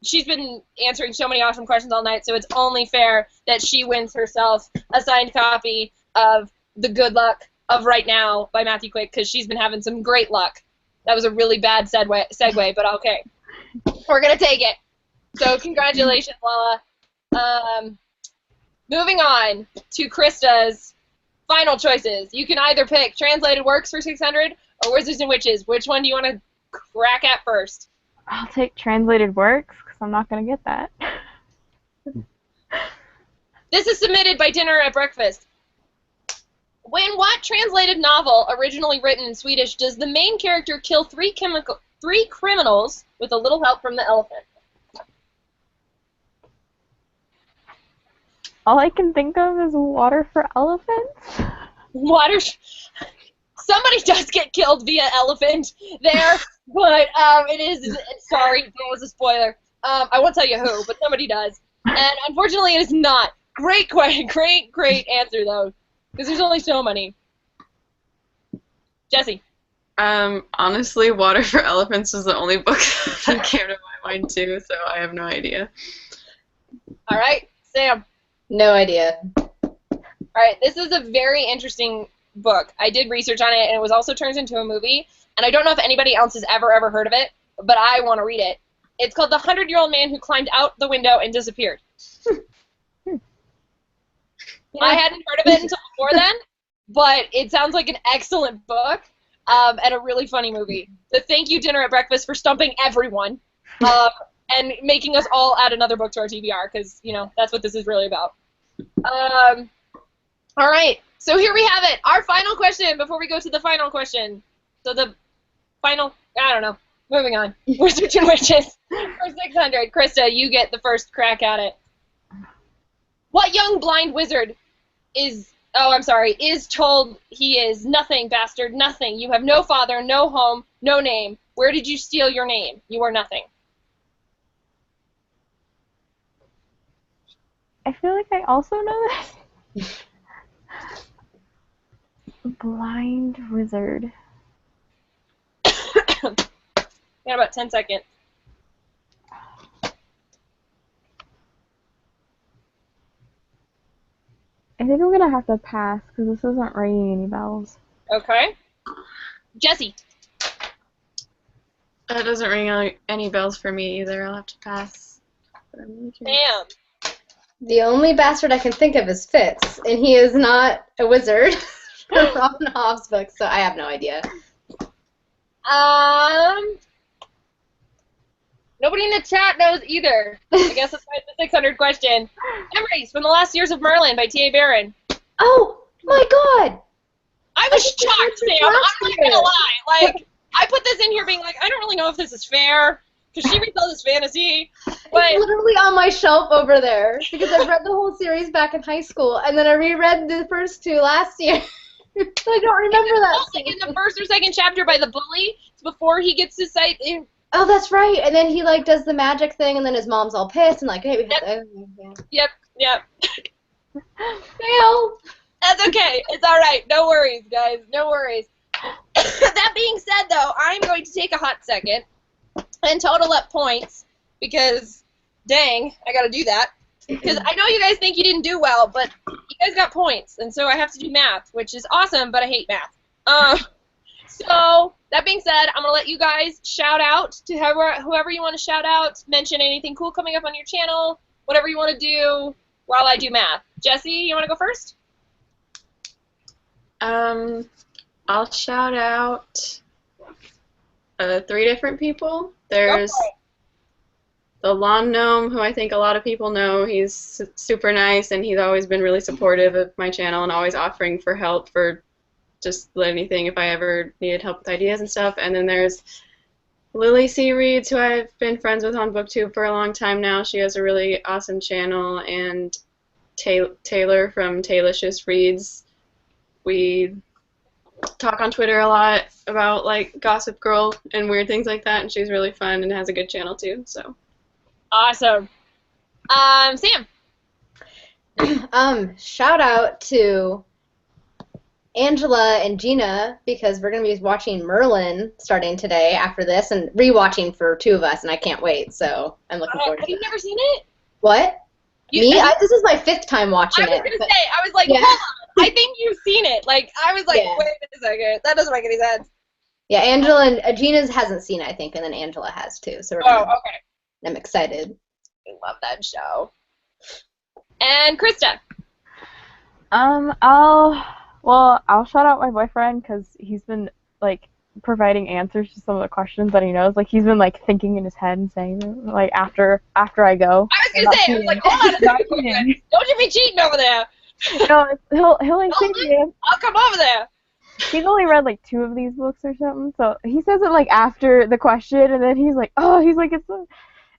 She's been answering so many awesome questions all night, so it's only fair that she wins herself a signed copy of The Good Luck of Right Now by Matthew Quick, because she's been having some great luck. That was a really bad segue, but okay. We're going to take it. So congratulations, Lala. Moving on to Christa's final choices. You can either pick translated works for 600 or Wizards and Witches. Which one do you want to crack at first? I'll take translated works because I'm not going to get that. This is submitted by Dinner at Breakfast. When what translated novel, originally written in Swedish, does the main character kill three criminals with a little help from the elephant? All I can think of is Water for Elephants. Water. Somebody does get killed via elephant there, but it is. Sorry, that was a spoiler. I won't tell you who, but somebody does. And unfortunately, it is not. Great question. Great answer though, because there's only so many. Jessi. Honestly, Water for Elephants was the only book that came to my mind too, so I have no idea. All right, Sam. No idea. All right, this is a very interesting book. I did research on it, and it was also turned into a movie. And I don't know if anybody else has ever heard of it, but I want to read it. It's called The 100-Year-Old Man Who Climbed Out the Window and Disappeared. I hadn't heard of it until before then, but it sounds like an excellent book and a really funny movie. So thank you, Dinner at Breakfast, for stumping everyone and making us all add another book to our TBR, because, you know, that's what this is really about. All right, so here we have it. Our final question before we go to the final question. So the final, I don't know. Moving on. Wizards and Witches for 600. Christa, you get the first crack at it. What young blind wizard is told he is nothing, bastard, nothing. You have no father, no home, no name. Where did you steal your name? You are nothing. I feel like I also know this. Blind wizard. Got about 10 seconds. I think I'm going to have to pass because this isn't ringing any bells. Okay. Jessi. That doesn't ring any bells for me either. I'll have to pass. But I'm really curious. Sam. The only bastard I can think of is Fitz, and he is not a wizard from Robin Hobb's book, so I have no idea. Nobody in the chat knows either. I guess that's why it's the 600 question. Memories from the Last Years of Merlin by T.A. Barron. Oh, my God! I was shocked, Sam. I'm not going to lie. Like, I put this in here being like, I don't really know if this is fair, because she reads all this fantasy. But It's literally on my shelf over there, because I've read the whole series back in high school, and then I reread the first two last year. I don't remember that like scene. in the first or second chapter by the bully, it's before he gets to sight. Oh, that's right. And then he like does the magic thing, and then his mom's all pissed and like, hey, we have to. Yep. Fail. That's okay. It's all right. No worries, guys. No worries. That being said, though, I'm going to take a hot second and total up points because, dang, I got to do that. Because I know you guys think you didn't do well, but you guys got points, and so I have to do math, which is awesome, but I hate math. So, that being said, I'm going to let you guys shout out to whoever you want to shout out, mention anything cool coming up on your channel, whatever you want to do while I do math. Jessi, you want to go first? I'll shout out 3 different people. There's the lawn gnome, who I think a lot of people know. He's super nice, and he's always been really supportive of my channel and always offering for help for just anything if I ever needed help with ideas and stuff. And then there's Lily C. Reads, who I've been friends with on BookTube for a long time now. She has a really awesome channel. And Taylor from Taylicious Reads. We talk on Twitter a lot about like Gossip Girl and weird things like that, and she's really fun and has a good channel too. So awesome. Sam. Shout out to Angela and Gina, because we're going to be watching Merlin starting today after this, and rewatching for 2 of us, and I can't wait, so I'm looking forward to it. Have you never seen it? What? Me? This is my 5th time watching it. I was going to say, I was like, hold on, I think you've seen it. Like, I was like, wait a second, that doesn't make any sense. Yeah, Angela and Gina's hasn't seen it, I think, and then Angela has too, so we're okay. I'm excited. I love that show. And Christa. I'll shout out my boyfriend because he's been like providing answers to some of the questions that he knows. Like he's been like thinking in his head and saying them, like after I go. I was gonna say, I was like, hold on, don't you be cheating over there. No, he'll like say to me, I'll come over there. He's only read like 2 of these books or something, so he says it like after the question, and then he's like, it's.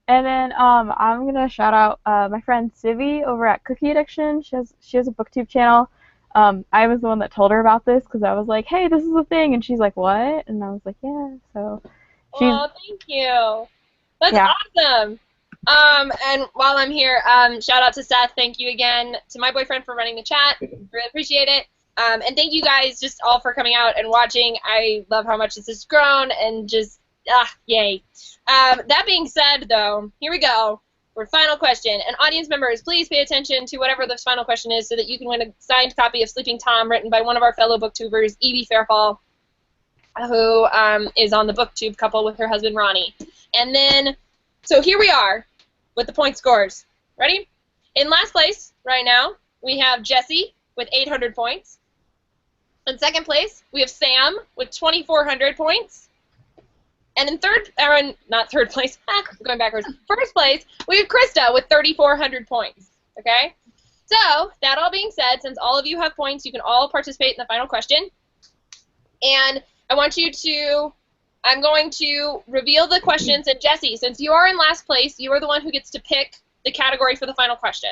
And then I'm gonna shout out my friend Civi over at Cookie Addiction. She has a BookTube channel. I was the one that told her about this because I was like, hey, this is a thing, and she's like, what? And I was like, yeah. So she's. Oh, thank you. That's awesome. And while I'm here, shout out to Seth. Thank you again to my boyfriend for running the chat. Really appreciate it. And thank you guys just all for coming out and watching. I love how much this has grown, and just yay. That being said, though, here we go. for final question. And audience members, please pay attention to whatever the final question is so that you can win a signed copy of Sleeping Tom written by one of our fellow booktubers, EV Fairfall, who is on the booktube couple with her husband, Ronnie. And then, so here we are with the point scores. Ready? In last place right now, we have Jessi with 800 points. In second place, we have Sam with 2,400 points. And in not third place, going backwards. First place, we have Christa with 3,400 points. Okay? So, that all being said, since all of you have points, you can all participate in the final question. And I want you to, I'm going to reveal the questions. And Jessi, since you are in last place, you are the one who gets to pick the category for the final question.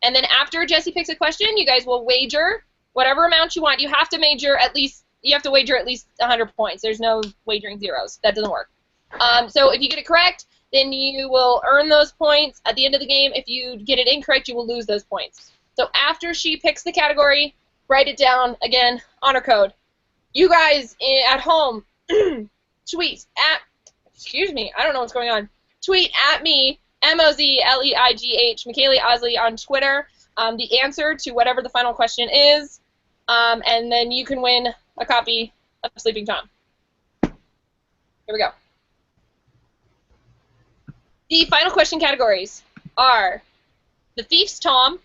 And then after Jessi picks a question, you guys will wager whatever amount you want. You have to wager at least 100 points. There's no wagering zeros. That doesn't work. So if you get it correct, then you will earn those points at the end of the game. If you get it incorrect, you will lose those points. So after she picks the category, write it down. Again, honor code. You guys at home, tweet at, excuse me, I don't know what's going on. Tweet at me, MOZLEIGH, Michaeli Osley on Twitter, the answer to whatever the final question is, and then you can win a copy of Sleeping Tom. Here we go. The final question categories are The Thief's Tom,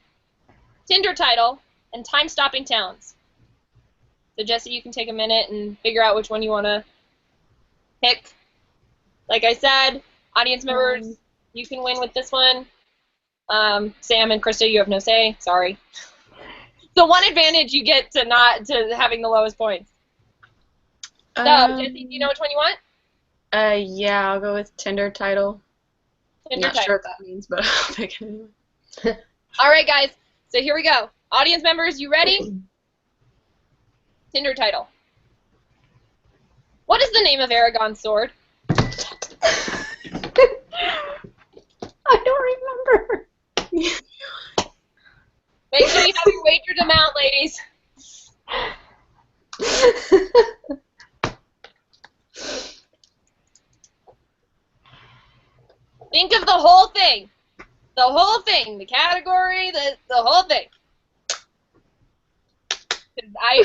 Tinder Title, and Time-Stopping Towns. So, Jessi, you can take a minute and figure out which one you want to pick. Like I said, audience members, you can win with this one. Sam and Christa, you have no say. Sorry. The one advantage you get to having the lowest points. So, Jessi, do you know which one you want? Yeah, I'll go with Tinder Title. Tinder Not title. sure what that means, but I'll pick it anyway. All right, guys. So here we go. Audience members, you ready? Tinder Title. What is the name of Aragon's sword? I don't remember. Make sure you have your wagered amount, ladies. Think of the whole thing. The whole thing. The category, the whole thing. I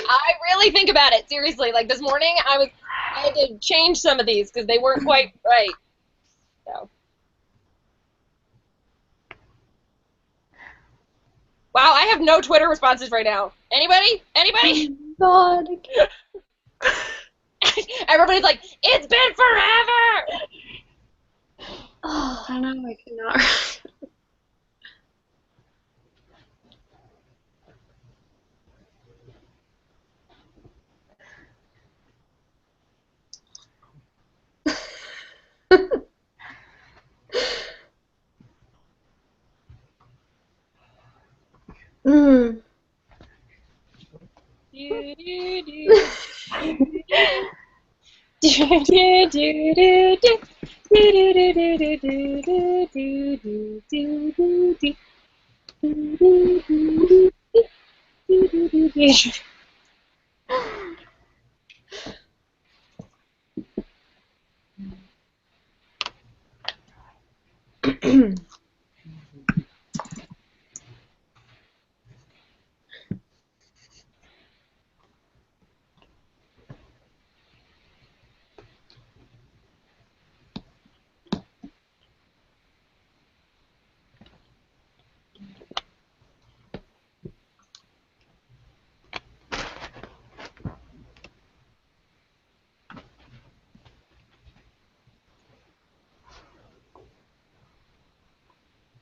really think about it, seriously. Like this morning, I had to change some of these because they weren't quite right. So. Wow, I have no Twitter responses right now. Anybody? Anybody? God. Everybody's like, it's been forever! I don't know, I cannot.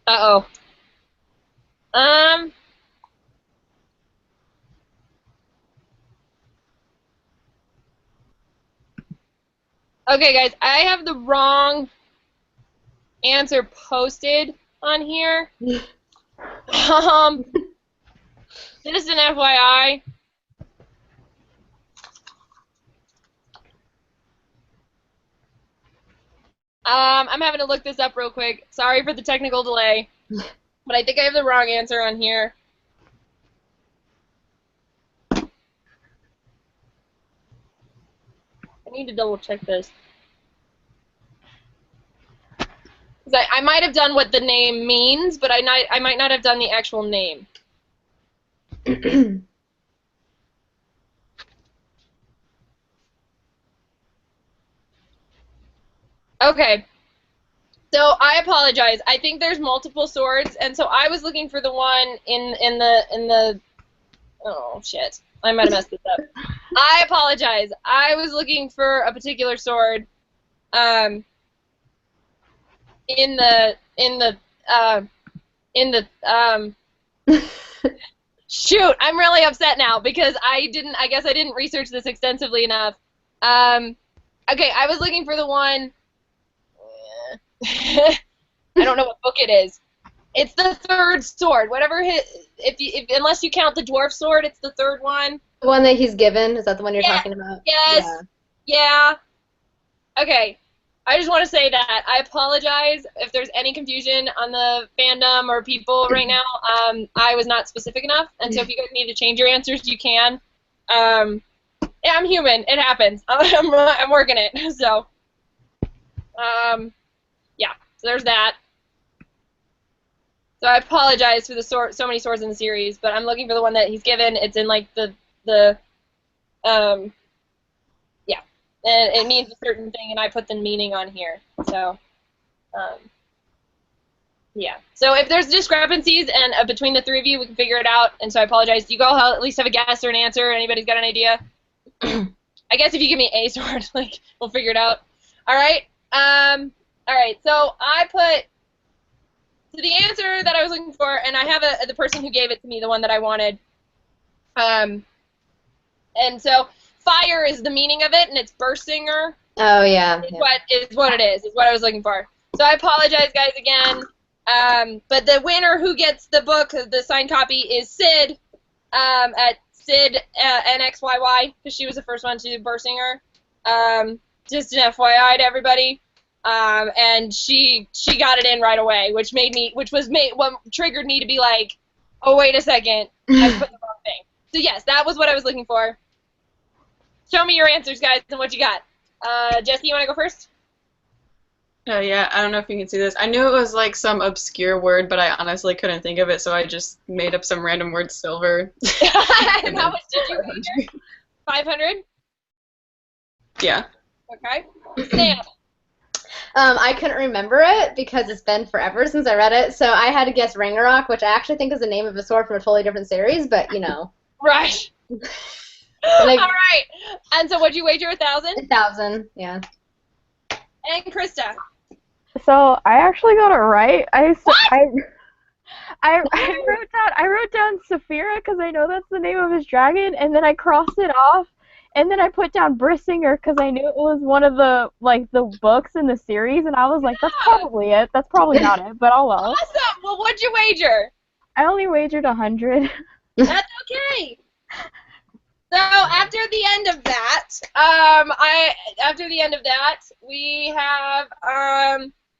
Uh-oh. Okay, guys, I have the wrong answer posted on here. Just an FYI. I'm having to look this up real quick. Sorry for the technical delay. But I think I have the wrong answer on here. I need to double check this. I might have done what the name means, but I might not have done the actual name. Okay. So I apologize. I think there's multiple swords, and so I was looking for the one in the. Oh shit! I might have messed this up. I apologize. I was looking for a particular sword. In the shoot, I'm really upset now because I guess I didn't research this extensively enough. Okay, I was looking for the one. I don't know what book it is. It's the third sword. Whatever unless you count the dwarf sword, it's the third one. The one that he's given, is that the one you're talking about? Yes. Yeah. Okay. I just want to say that I apologize if there's any confusion on the fandom or people right now. I was not specific enough, and so if you guys need to change your answers, you can. Yeah, I'm human. It happens. I'm working it. So, yeah. So there's that. So I apologize for the so many swords in the series, but I'm looking for the one that he's given. It's in like the yeah, and it means a certain thing, and I put the meaning on here. So, yeah. So if there's discrepancies and between the three of you, we can figure it out. And so I apologize. Do you all at least have a guess or an answer? Anybody's got an idea? I guess if you give me a sword, like we'll figure it out. All right. All right. So I put. So the answer that I was looking for, and I have the person who gave it to me, the one that I wanted. And so fire is the meaning of it, and it's Bursinger. Oh yeah. Is what it is what I was looking for. So I apologize, guys, again. But the winner who gets the book, the signed copy, is Sid at Sid NXYY, because she was the first one to do Bursinger. Just an FYI to everybody. And she got it in right away, what triggered me to be like, oh wait a second, I put the wrong thing. So yes, that was what I was looking for. Show me your answers, guys, and what you got. Jessi, you want to go first? Yeah, I don't know if you can see this. I knew it was like some obscure word, but I honestly couldn't think of it, so I just made up some random word, silver. How much did you wager? 500? Yeah. Okay. Sam. I couldn't remember it because it's been forever since I read it, so I had to guess Ragnarok, which I actually think is the name of a sword from a totally different series, but you know. Right. All right. And so what'd you wager, 1,000? 1,000, yeah. And Christa. So I actually got it right. I wrote down Saphira because I know that's the name of his dragon, and then I crossed it off. And then I put down Brissinger because I knew it was one of the books in the series, and I was like, that's probably it. That's probably not it, but oh well. Awesome. Well, what'd you wager? I only wagered 100. That's okay. So after the end of that, we have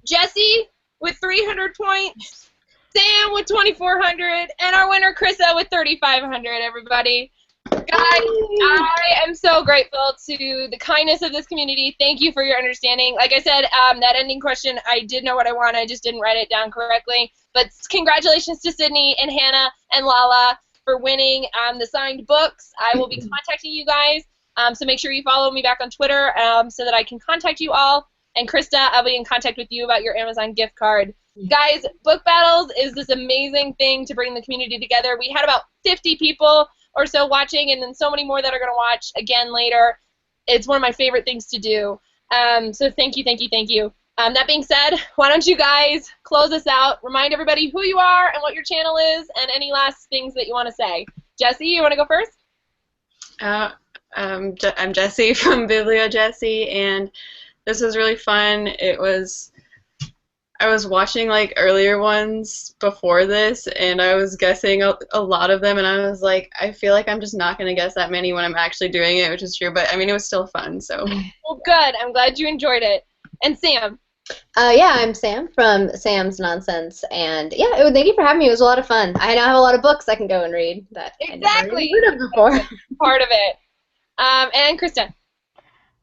Jessi with 300 points, Sam with 2,400, and our winner Christa with 3,500. Everybody. Guys, I am so grateful to the kindness of this community. Thank you for your understanding. Like I said, that ending question, I did know what I want. I just didn't write it down correctly. But congratulations to Sydney and Hannah and Lala for winning the signed books. I will be contacting you guys, so make sure you follow me back on Twitter so that I can contact you all. And Christa, I'll be in contact with you about your Amazon gift card. Guys, Book Battles is this amazing thing to bring the community together. We had about 50 people or so watching, and then so many more that are going to watch again later. It's one of my favorite things to do. So thank you, thank you, thank you. That being said, why don't you guys close us out, remind everybody who you are and what your channel is, and any last things that you want to say. Jessi, you want to go first? I'm Jessi from BiblioJessi, and this was really fun. I was watching like earlier ones before this, and I was guessing a lot of them, and I was like, I feel like I'm just not going to guess that many when I'm actually doing it, which is true, but I mean, it was still fun, so. Well, good. I'm glad you enjoyed it. And Sam? Yeah, I'm Sam from Sam's Nonsense, and yeah, thank you for having me. It was a lot of fun. I now have a lot of books I can go and read that exactly. I never read of before. Part of it. And Christa?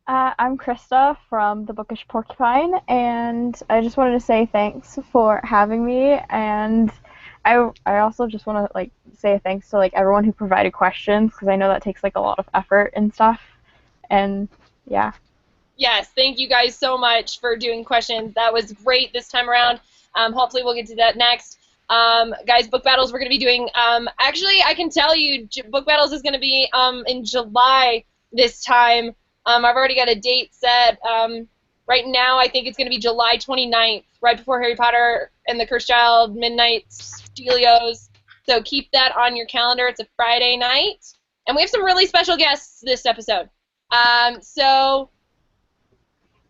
I'm Christa from the Bookish Porcupine, and I just wanted to say thanks for having me, and I also just want to like say a thanks to like everyone who provided questions, because I know that takes like a lot of effort and stuff, and yeah. Yes, thank you guys so much for doing questions. That was great this time around. Hopefully we'll get to that next. Guys, book battles we're going to be doing. Actually, I can tell you, book battles is going to be in July this time. I've already got a date set. Right now, I think it's going to be July 29th, right before Harry Potter and the Cursed Child Midnight Stelios. So keep that on your calendar. It's a Friday night. And we have some really special guests this episode. So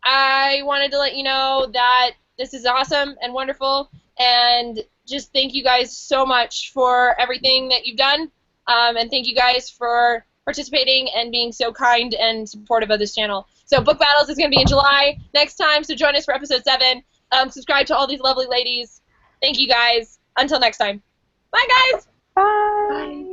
I wanted to let you know that this is awesome and wonderful. And just thank you guys so much for everything that you've done. And thank you guys for participating and being so kind and supportive of this channel. So Book Battles is going to be in July next time, so join us for episode 7. Subscribe to all these lovely ladies. Thank you guys. Until next time. Bye, guys. Bye.